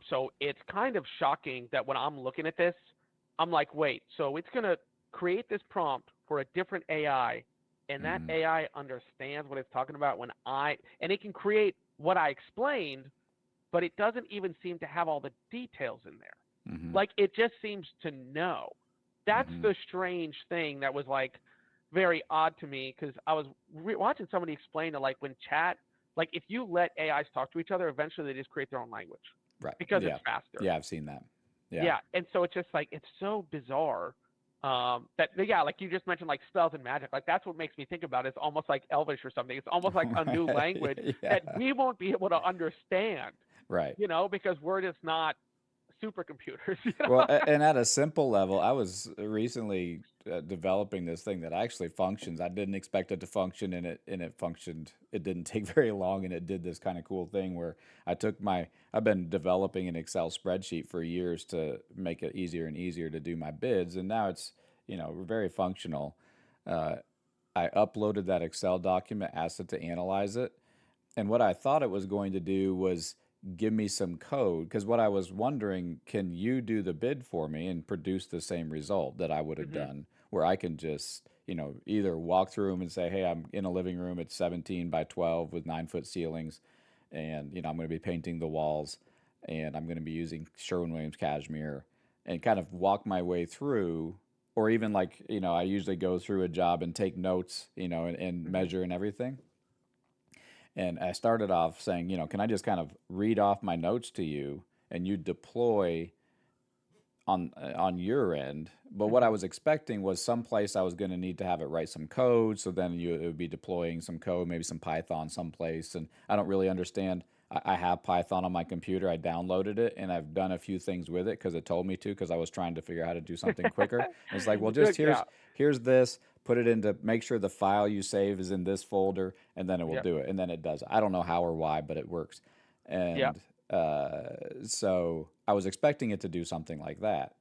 So it's kind of shocking that when I'm looking at this, I'm like, wait, so it's going to create this prompt for a different AI, and that Hmm. AI understands what it's talking about and it can create what I explained, but it doesn't even seem to have all the details in there. Mm-hmm. Like it just seems to know. That's Mm-hmm. the strange thing that was like very odd to me because I was watching somebody explain it like when chat, like if you let AIs talk to each other, eventually they just create their own language Right. because it's Yeah. faster. Yeah. I've seen that. Yeah. Yeah, and so it's just like it's so bizarre that yeah, like you just mentioned, like spells and magic. Like that's what makes me think about it. It's almost like Elvish or something. It's almost like a new language Yeah. that we won't be able to understand, Right. because we're just not supercomputers. Well, and at a simple level, I was recently developing this thing that actually functions. I didn't expect it to function, and it functioned. It didn't take very long, and it did this kind of cool thing where I've been developing an Excel spreadsheet for years to make it easier and easier to do my bids, and now it's very functional. Uh, I uploaded that Excel document, asked it to analyze it, and what I thought it was going to do was give me some code. Because what I was wondering, can you do the bid for me and produce the same result that I would have Hmm. done? Where I can just, either walk through them and say, hey, I'm in a living room, it's 17 by 12 with 9-foot ceilings. And, I'm going to be painting the walls and I'm going to be using Sherwin-Williams cashmere and kind of walk my way through. Or even like, I usually go through a job and take notes, and Hmm. measure and everything. And I started off saying, can I just kind of read off my notes to you and you deploy on your end? But what I Hmm. was expecting was someplace I was going to need to have it write some code. So then it would be deploying some code, maybe some Python someplace. And I don't really understand. I have Python on my computer. I downloaded it and I've done a few things with it because it told me to because I was trying to figure out how to do something quicker. And it's like, well, just Yeah, here's this. Put it into make sure the file you save is in this folder, and then it will yeah, do it. And then it does. I don't know how or why, but it works. yeah. And so I was expecting it to do something like that.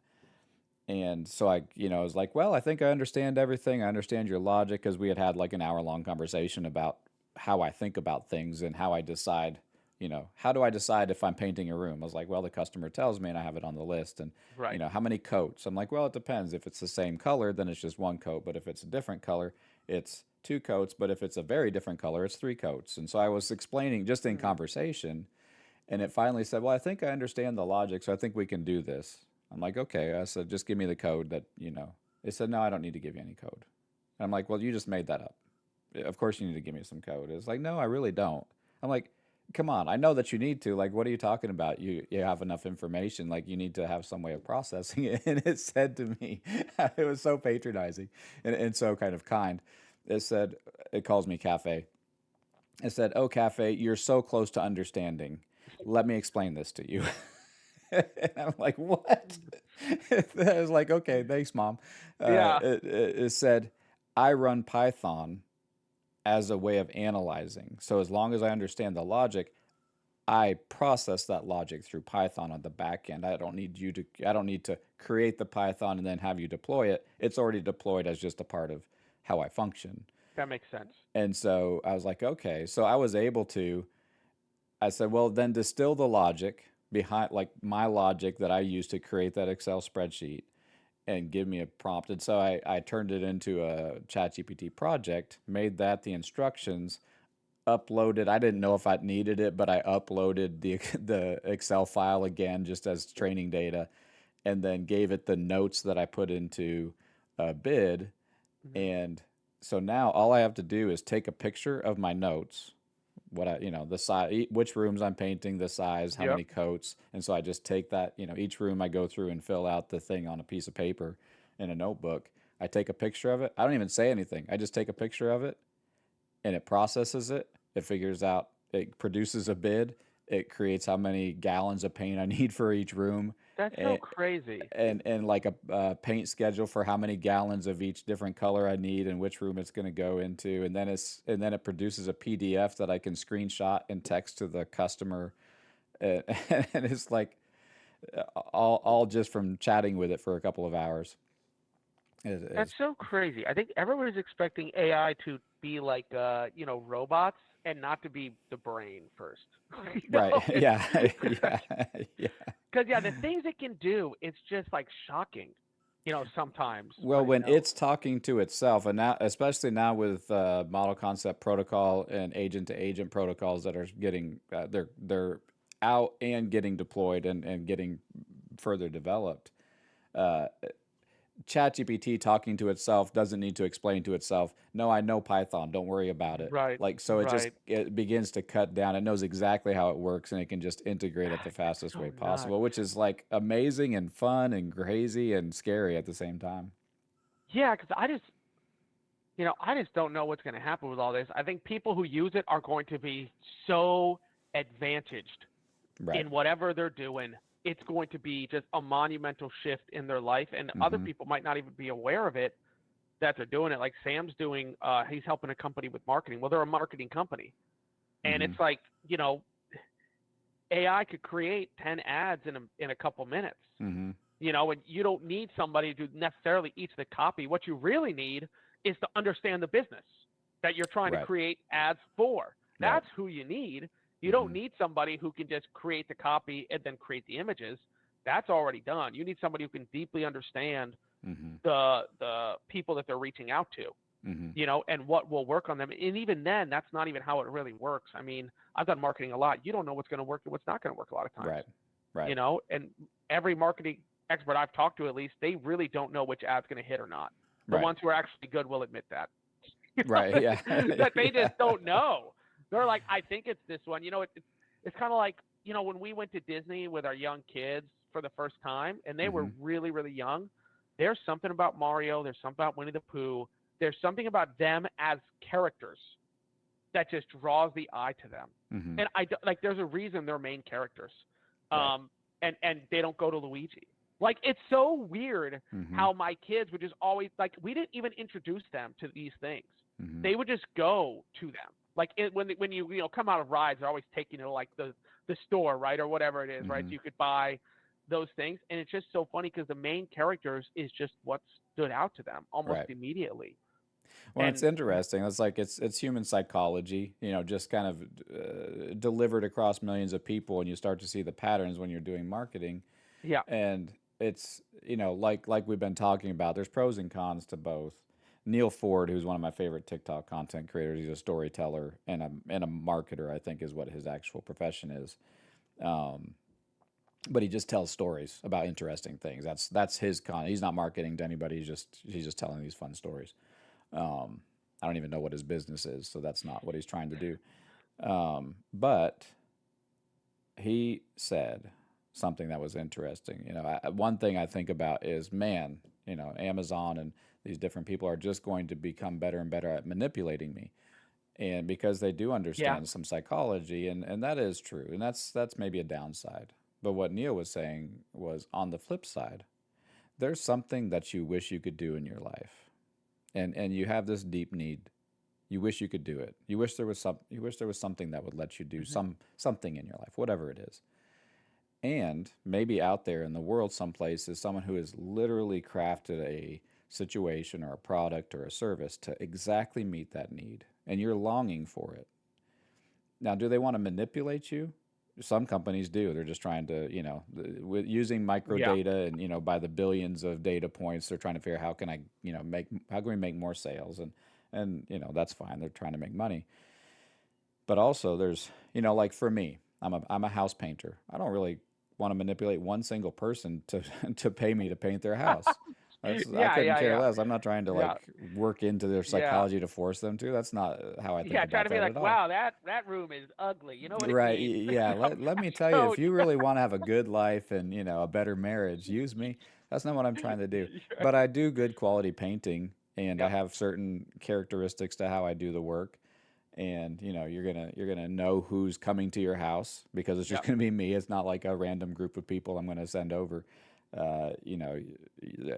And so I was like, well, I think I understand everything. I understand your logic because we had like an hour long conversation about how I think about things and how I decide, how do I decide if I'm painting a room? I was like, well, the customer tells me and I have it on the list. And, Right. how many coats? I'm like, well, it depends. If it's the same color, then it's just one coat. But if it's a different color, it's two coats. But if it's a very different color, it's three coats. And so I was explaining just in Hmm. conversation and it finally said, well, I think I understand the logic, so I think we can do this. I'm like, okay. I said, just give me the code that. It said, no, I don't need to give you any code. And I'm like, well, you just made that up. Of course you need to give me some code. It's like, no, I really don't. I'm like, come on, I know that you need to. Like, what are you talking about? You have enough information. Like, you need to have some way of processing it. And it said to me, it was so patronizing and so kind of kind. It said, it calls me Cafe. It said, "Oh, Cafe, you're so close to understanding. Let me explain this to you." And I'm like, "What?" I was like, "Okay, thanks, Mom." Yeah. It said, "I run Python as a way of analyzing. So as long as I understand the logic, I process that logic through Python on the back end. I don't need to create the Python and then have you deploy it. It's already deployed as just a part of how I function." That makes sense. And so I was like, okay. So I was able to I said, well, then distill the logic behind, like my logic that I used to create that Excel spreadsheet and give me a prompt. And so I turned it into a ChatGPT project, made that the instructions, uploaded. I didn't know if I needed it, but I uploaded the the Excel file again just as training data, and then gave it the notes that I put into a bid. Hmm. And so now all I have to do is take a picture of my notes, the size, which rooms I'm painting, the size, how Yep. many coats. And so I just take that, each room I go through and fill out the thing on a piece of paper in a notebook. I take a picture of it. I don't even say anything. I just take a picture of it and it processes it. It figures out, it produces a bid. It creates how many gallons of paint I need for each room. That's so And, crazy. and like a paint schedule for how many gallons of each different color I need and which room it's going to go into, and then it produces a PDF that I can screenshot and text to the customer, and, and it's like all just from chatting with it for a couple of hours. That's Is so crazy. I think everybody's expecting AI to be like robots and not to be the brain first. right, It's yeah, yeah, yeah, because yeah, the things it can do, it's just like shocking. sometimes, Well, but when it's talking to itself, and now, especially now with model concept protocol and agent to agent protocols that are getting they're out and getting deployed and getting further developed. Uh, ChatGPT talking to itself doesn't need to explain to itself, no, I know Python, don't worry about it. right, Like, so right. it begins to cut down. It knows exactly how it works and it can just integrate at the It's fastest so way nuts. possible, which is like amazing and fun and crazy and scary at the same time. Yeah, because I just don't know what's going to happen with all this. I think people who use it are going to be so advantaged Right. in whatever they're doing. It's going to be just a monumental shift in their life, and other Mm-hmm. people might not even be aware of it that they're doing it. Like Sam's doing, he's helping a company with marketing. Well, they're a marketing company, and Mm-hmm. it's like AI could create 10 ads in a couple minutes. Mm-hmm. And you don't need somebody to necessarily eat the copy. What you really need is to understand the business that you're trying to Right. create ads for. Right. That's who you need. You don't Mm-hmm. need somebody who can just create the copy and then create the images. That's already done. You need somebody who can deeply understand Mm-hmm. the people that they're reaching out to, Mm-hmm. and what will work on them. And even then, that's not even how it really works. I mean, I've done marketing a lot. You don't know what's going to work and what's not going to work a lot of times, Right. Right. and every marketing expert I've talked to, at least, they really don't know which ad's going to hit or not. The Right. ones who are actually good will admit that. Right. Yeah. That they Yeah. just don't know. They're like, I think it's this one. It's kind of like, when we went to Disney with our young kids for the first time, and they were Mm-hmm. really, really young. There's something about Mario. There's something about Winnie the Pooh. There's something about them as characters that just draws the eye to them. Mm-hmm. And like, there's a reason they're main characters. Right. And they don't go to Luigi. Like, it's so weird Mm-hmm. how my kids would just always, like, we didn't even introduce them to these things. Mm-hmm. They would just go to them. Like, when you come out of rides, they're always taking you to, like, the store, right, or whatever it is, right? Mm-hmm. So you could buy those things, and it's just so funny because the main characters is just what stood out to them almost Right. immediately. Well, it's And interesting. It's like it's human psychology, just kind of delivered across millions of people, and you start to see the patterns when you're doing marketing. yeah, And it's like we've been talking about. There's pros and cons to both. Neil Ford, who's one of my favorite TikTok content creators, he's a storyteller and a marketer. I think is what his actual profession is. Um, but he just tells stories about interesting things. That's his con. He's not marketing to anybody. He's just telling these fun stories. Um, I don't even know what his business is, so that's not what he's trying to do. But he said something that was interesting. One thing I think about is, man, Amazon and these different people are just going to become better and better at manipulating me. And because they do yeah, understand some psychology, and that is true, and that's maybe a downside. But what Neil was saying was, on the flip side, there's something that you wish you could do in your life, and you have this deep need. You wish you could do it. You wish there was something that would let you do hmm something in your life, whatever it is. And maybe out there in the world someplace is someone who has literally crafted a situation or a product or a service to exactly meet that need, and you're longing for it. Now, do they want to manipulate you? Some companies do. They're just trying to, with using micro yeah, data and, by the billions of data points, they're trying to figure out how can I, how can we make more sales? And, that's fine. They're trying to make money. But also there's, like for me, I'm a house painter. I don't really want to manipulate one single person to to pay me to paint their house. I yeah, couldn't yeah, care yeah, less. I'm not trying to yeah, like work into their yeah. psychology to force them to. That's not how I think Yeah, trying about to be that like, at all. wow, that room is ugly. You know what it Right. needs? Yeah. Some Let me fresh tell you, if coat. you really want to have a good life and, a better marriage, use me. That's not what I'm trying to do. But I do good quality painting, and I Yep, have certain characteristics to how I do the work. And, you're gonna know who's coming to your house because it's just yep, gonna be me. It's not like a random group of people I'm gonna send over. Uh, you know,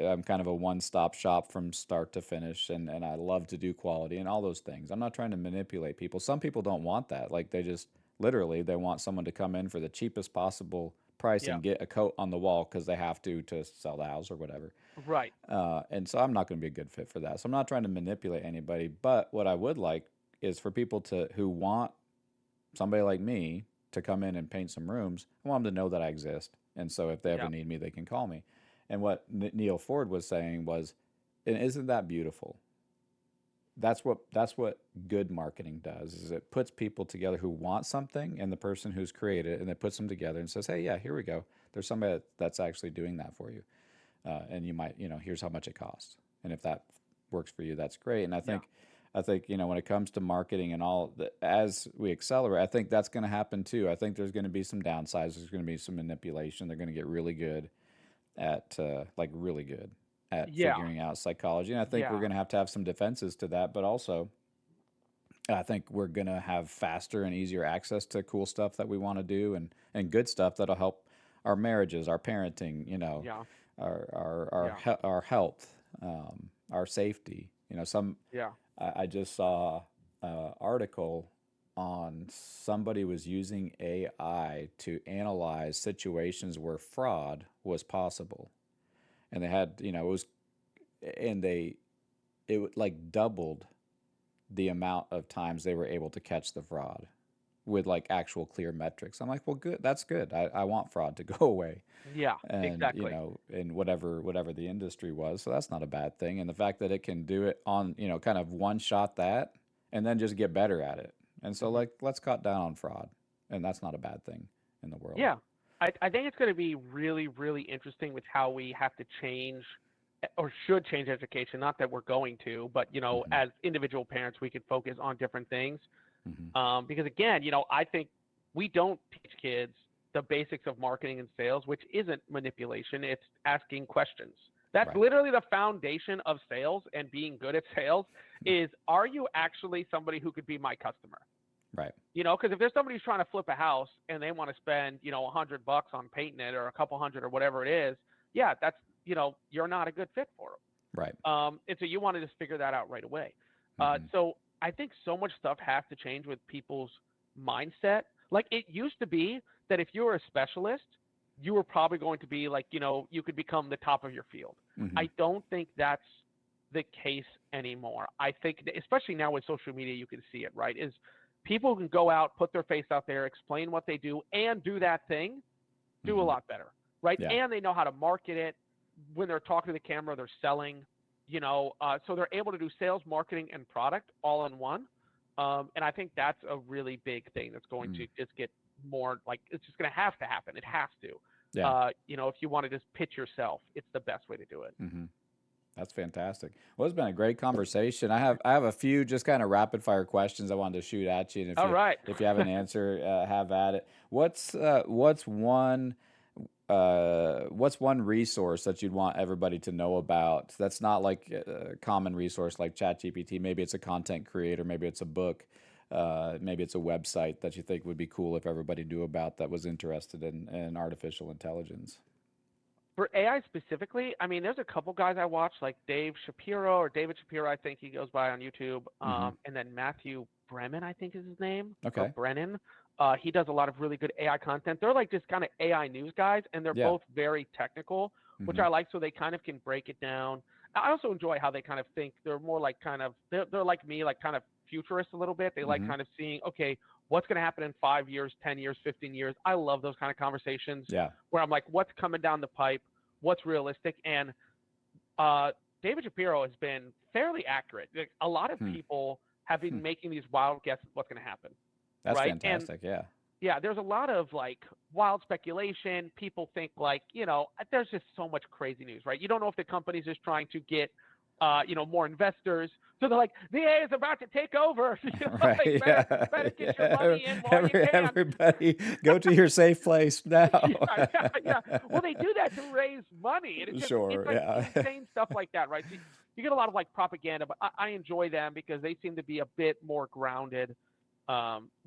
I'm kind of a one-stop shop from start to finish, and I love to do quality and all those things. I'm not trying to manipulate people. Some people don't want that. Like, they just literally they want someone to come in for the cheapest possible price and yep. get a coat on the wall because they have to sell the house or whatever. Right. And so I'm not going to be a good fit for that. So I'm not trying to manipulate anybody. But what I would like is for people to who want somebody like me to come in and paint some rooms. I want them to know that I exist. And so if they ever Yep. need me, they can call me. And what Neil Ford was saying was, and isn't that beautiful? That's what good marketing does, is it puts people together who want something, and the person who's created it, and it puts them together and says, hey, yeah, here we go. There's somebody that's actually doing that for you. And you might, here's how much it costs. And if that works for you, that's great. And Yeah. I think, when it comes to marketing and all, as we accelerate, I think that's going to happen too. I think there's going to be some downsides. There's going to be some manipulation. They're going to get really good at, like really good at Yeah. figuring out psychology. And I think we're Yeah. going to have some defenses to that, but also I think we're going to have faster and easier access to cool stuff that we want to do, and good stuff that'll help our marriages, our parenting, Yeah. Yeah. our health, our safety. Yeah. I just saw an article on somebody was using AI to analyze situations where fraud was possible, and they had, it was, and like doubled the amount of times they were able to catch the fraud with like actual clear metrics. I'm like, well, good, that's good. I want fraud to go away, Yeah. and Exactly. in whatever the industry was. So that's not a bad thing. And the fact that it can do it on, kind of one shot that, and then just get better at it. And so, Hmm. like, let's cut down on fraud, and that's not a bad thing in the world. Yeah. I think it's going to be really, really interesting with how we have to change or should change education. Not that we're going to, but, Hmm. as individual parents, we could focus on different things. Hmm. Because again, I think we don't teach kids the basics of marketing and sales, which isn't manipulation. It's asking questions. That's Right. literally the foundation of sales and being good at sales is, are you actually somebody who could be my customer? Right. Because if there's somebody who's trying to flip a house and they want to spend, $100 on painting it or a couple hundred or whatever it is, yeah, that's, you're not a good fit for Right. them. And so you want to just figure that out right away. Hmm. So I think so much stuff has to change with people's mindset. Like it used to be that if you were a specialist, you were probably going to be like, you could become the top of your field. Hmm. I don't think that's the case anymore. I think, especially now with social media, you can see it, right? Is people can go out, put their face out there, explain what they do, and do that thing, do a Hmm. lot better, right? Yeah. And they know how to market it. When they're talking to the camera, they're selling, so they're able to do sales, marketing, and product all in one. And I think that's a really big thing that's going Mm. to just get more like it's just going to have to happen. It has to. Yeah. If you want to just pitch yourself, it's the best way to do it. Hmm. That's fantastic. Well, it's been a great conversation. I have a few just kind of rapid fire questions I wanted to shoot at you, and All right. if you have an answer, have at it. What's one resource that you'd want everybody to know about? That's not like a common resource like ChatGPT. Maybe it's a content creator. Maybe it's a book. Maybe it's a website that you think would be cool if everybody knew about that was interested in artificial intelligence. For AI specifically, I mean, there's a couple guys I watch, like Dave Shapiro or David Shapiro, I think he goes by on YouTube, Hmm. and then Matthew Bremen, I think is his name, or Okay. Brennan. He does a lot of really good AI content. They're like just kind of AI news guys, and they're Yeah. both very technical, which Hmm. I like. So they kind of can break it down. I also enjoy how they kind of think. They're more like they're like me, like kind of futurists a little bit. They like Hmm. kind of seeing, okay, what's going to happen in 5 years, 10 years, 15 years. I love those kind of conversations Yeah. where I'm like, what's coming down the pipe? What's realistic? And uh, David Shapiro has been fairly accurate. Like, a lot of Hmm. people have Hmm. been making these wild guesses what's going to happen, That's right? And fantastic. Yeah. yeah, there's a lot of like wild speculation. People think like, there's just so much crazy news, right? You don't know if the company's just trying to get, more investors. So they're like, the A is about to take over. Like Right. Yeah. better get your Yeah. money in while you can. Everybody go to your safe place now. Yeah, yeah, yeah. Well, they do that to raise money, and it's Sure. like Yeah. insane stuff like that, right? So you get a lot of like propaganda, but I enjoy them because they seem to be a bit more grounded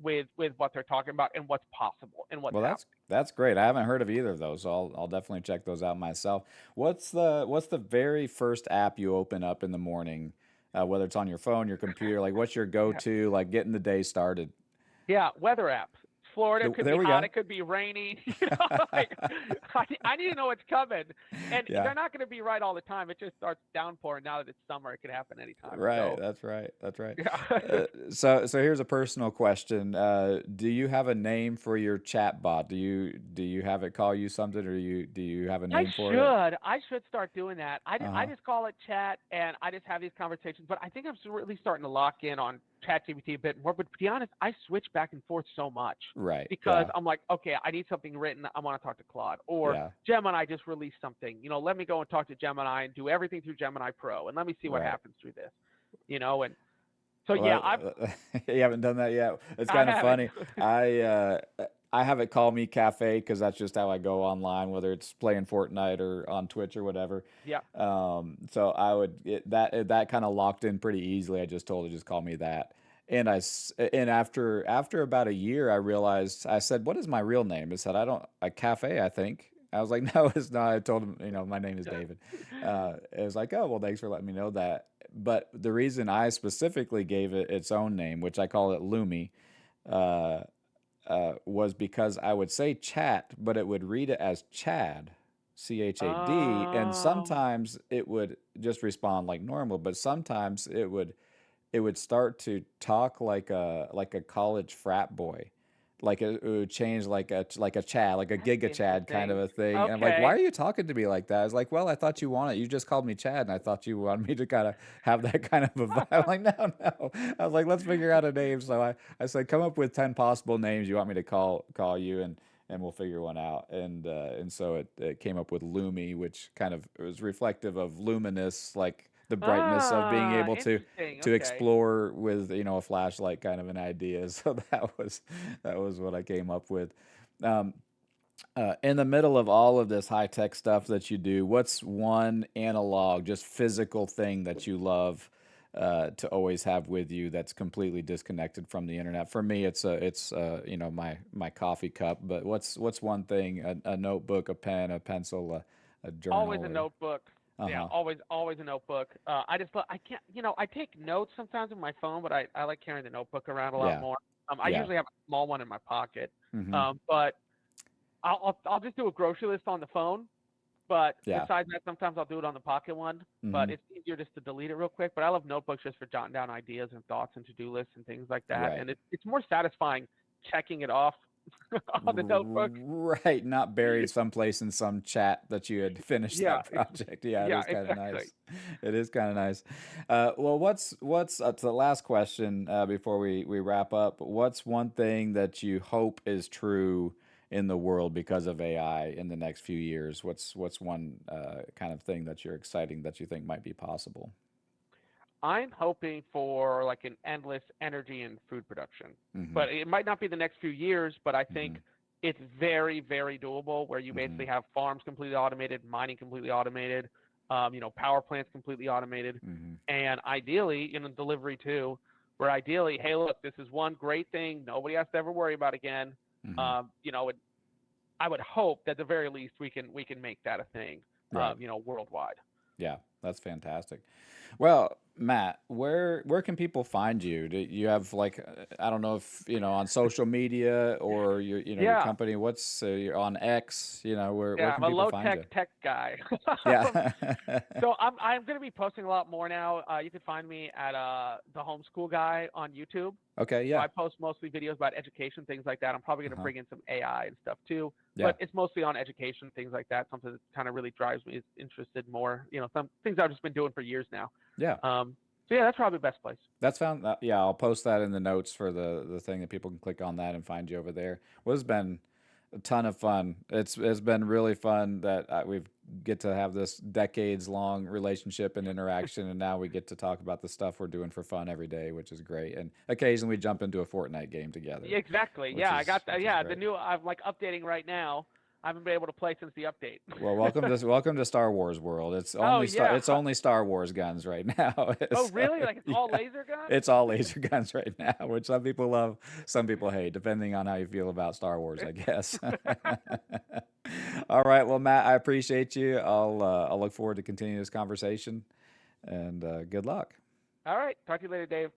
with what they're talking about and what's possible and what's Well, happening. that's great. I haven't heard of either of those, so I'll definitely check those out myself. What's the very first app you open up in the morning, whether it's on your phone, your computer? Like, what's your Yeah, go-to, like getting the day started? yeah, weather apps. Florida. It could There be we hot. go. It could be rainy. Like I need to know what's coming. And Yeah. they're not going to be right all the time. It just starts downpouring. Now that it's summer, it could happen anytime. Right. So That's right. That's right. yeah. So here's a personal question. Do you have a name for your chat bot? Do you have it call you something, or do you have a I name for it? should. I should start doing that. I Uh-huh. just call it chat, and I just have these conversations. But I think I'm really starting to lock in on ChatGPT a bit more. But to be honest, I switch back and forth so much Right. because Yeah. I'm like, okay, I need something written. I want to talk to Claude, or Yeah. Gemini just released something. Let me go and talk to Gemini and do everything through Gemini Pro, and let me see what Right. happens through this. And so yeah, Well, you haven't done that yet. It's I kind of haven't. funny. I have it call me cafe because that's just how I go online, whether it's playing Fortnite or on Twitch or whatever. Yeah. So I would that kind of locked in pretty easily. I just told it just call me that. And after about a year, I realized I said, "What is my real name?" It said, "I don't a cafe, I think." I was like, "No, it's not." I told him, my name is David. It was like, "Oh, well, thanks for letting me know that." But the reason I specifically gave it its own name, which I call it Lumi, uh, was because I would say chat, but it would read it as Chad, CHAD, and Oh, sometimes it would just respond like normal, but sometimes it would start to talk like a college frat boy. Like it would change like a Chad, like a that's Giga Chad kind of interesting. a thing. And I'm like, why Okay. are you talking to me like that? I was like, well, I thought you wanted, you just called me Chad, and I thought you wanted me to kind of have that kind of a vibe. I'm like, no, no. I was like, let's figure out a name. So I said, come up with 10 possible names you want me to call you, and we'll figure one out. And so it came up with Lumi, which kind of was reflective of luminous, like the brightness of being able to Interesting. to Okay. explore with a flashlight kind of an idea. So that was what I came up with. Um, in the middle of all of this high tech stuff that you do, what's one analog, just physical thing that you love to always have with you that's completely disconnected from the internet? For me, it's my coffee cup. But what's one thing? A notebook, a pen, a pencil, a Always journal, a or notebook. uh Yeah, huh. always a notebook. I can't. I take notes sometimes with my phone, but I like carrying the notebook around a lot Yeah, more. I yeah. usually have a small one in my pocket. Mm-hmm. But I'll just do a grocery list on the phone. But Yeah. besides that, sometimes I'll do it on the pocket one. Mm-hmm. But it's easier just to delete it real quick. But I love notebooks just for jotting down ideas and thoughts and to-do lists and things like that. Right. And it's more satisfying checking it off on the notebook. Right, not buried someplace in some chat that you had finished Yeah, that project. Yeah, it yeah, is kind of exactly. nice. It is kind of nice. Well, what's to the last question before we wrap up? What's one thing that you hope is true in the world because of AI in the next few years? What's one kind of thing that you're exciting that you think might be possible? I'm hoping for like an endless energy and food production, Mm-hmm. but it might not be the next few years. But I think Mm-hmm. it's very, very doable. Where you Mm-hmm. basically have farms completely automated, mining completely automated, power plants completely automated, Mm-hmm. and ideally, delivery too. Where ideally, hey, look, this is one great thing nobody has to ever worry about again. Mm-hmm. I would hope that at the very least we can make that a thing, Right. worldwide. Yeah, that's fantastic. Well, Matt, where can people find you? Do you have like I don't know if on social media or your Yeah, company? You're on X? Where yeah, can I'm a people low find you? tech guy. Um, Yeah. so I'm going to be posting a lot more now. You can find me at the homeschool guy on YouTube. Okay. So Yeah. I post mostly videos about education, things like that. I'm probably going to Uh-huh. bring in some AI and stuff too, Yeah. but it's mostly on education, things like that. Something that kind of really drives me is interested more. Some things I've just been doing for years now. Yeah. So yeah, that's probably the best place. That's found. Yeah, I'll post that in the notes for the thing that people can click on that and find you over there. Well, it's been a ton of fun. It's been really fun that we've get to have this decades long relationship and interaction, and now we get to talk about the stuff we're doing for fun every day, which is great. And occasionally we jump into a Fortnite game together, Yeah, exactly. which Yeah, I is got that. which is Yeah, the great. new I'm like updating right now. I haven't been able to play since the update. Well, welcome to Star Wars world. It's Oh only yeah. Star Wars guns right now. Oh So, really? Like it's all yeah, laser guns? it's all laser guns right now, which some people love, some people hate, depending on how you feel about Star Wars, I guess. All right, well, Matt, I appreciate you. I'll look forward to continuing this conversation, and good luck. All right. Talk to you later, Dave.